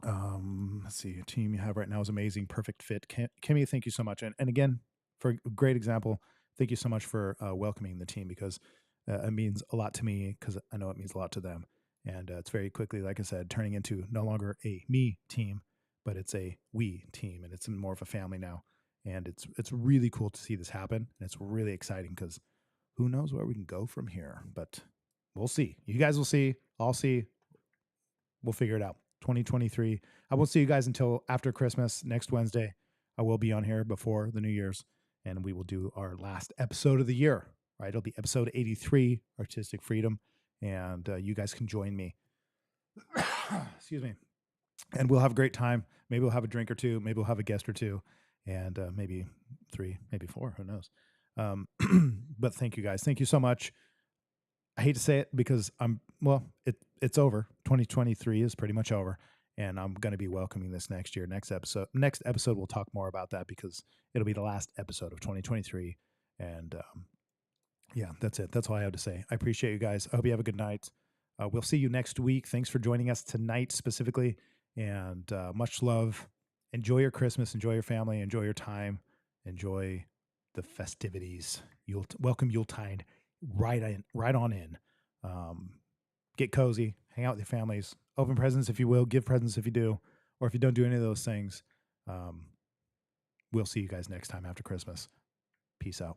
Let's see, a team you have right now is amazing, perfect fit. Kimmy, thank you so much. And again, for a great example, thank you so much for welcoming the team because it means a lot to me because I know it means a lot to them. And it's very quickly, like I said, turning into no longer a me team, but it's a we team, and it's more of a family now. And it's really cool to see this happen. And it's really exciting because who knows where we can go from here, but we'll see. You guys will see. I'll see. We'll figure it out. 2023. I won't see you guys until after Christmas, next Wednesday. I will be on here before the New Year's, and we will do our last episode of the year, right? It'll be episode 83, Artistic Freedom, and you guys can join me. Excuse me. And we'll have a great time. Maybe we'll have a drink or two. Maybe we'll have a guest or two, and maybe 3, maybe 4. Who knows? But thank you guys. Thank you so much. I hate to say it because it's over. 2023 is pretty much over, and I'm going to be welcoming this next year. Next episode, we'll talk more about that because it'll be the last episode of 2023. And yeah, that's it. That's all I have to say. I appreciate you guys. I hope you have a good night. We'll see you next week. Thanks for joining us tonight specifically, and much love. Enjoy your Christmas. Enjoy your family. Enjoy your time. Enjoy the festivities. Welcome Yuletide. Right on in. Get cozy, hang out with your families, open presents if you will, give presents if you do, or if you don't do any of those things. We'll see you guys next time after Christmas. Peace out.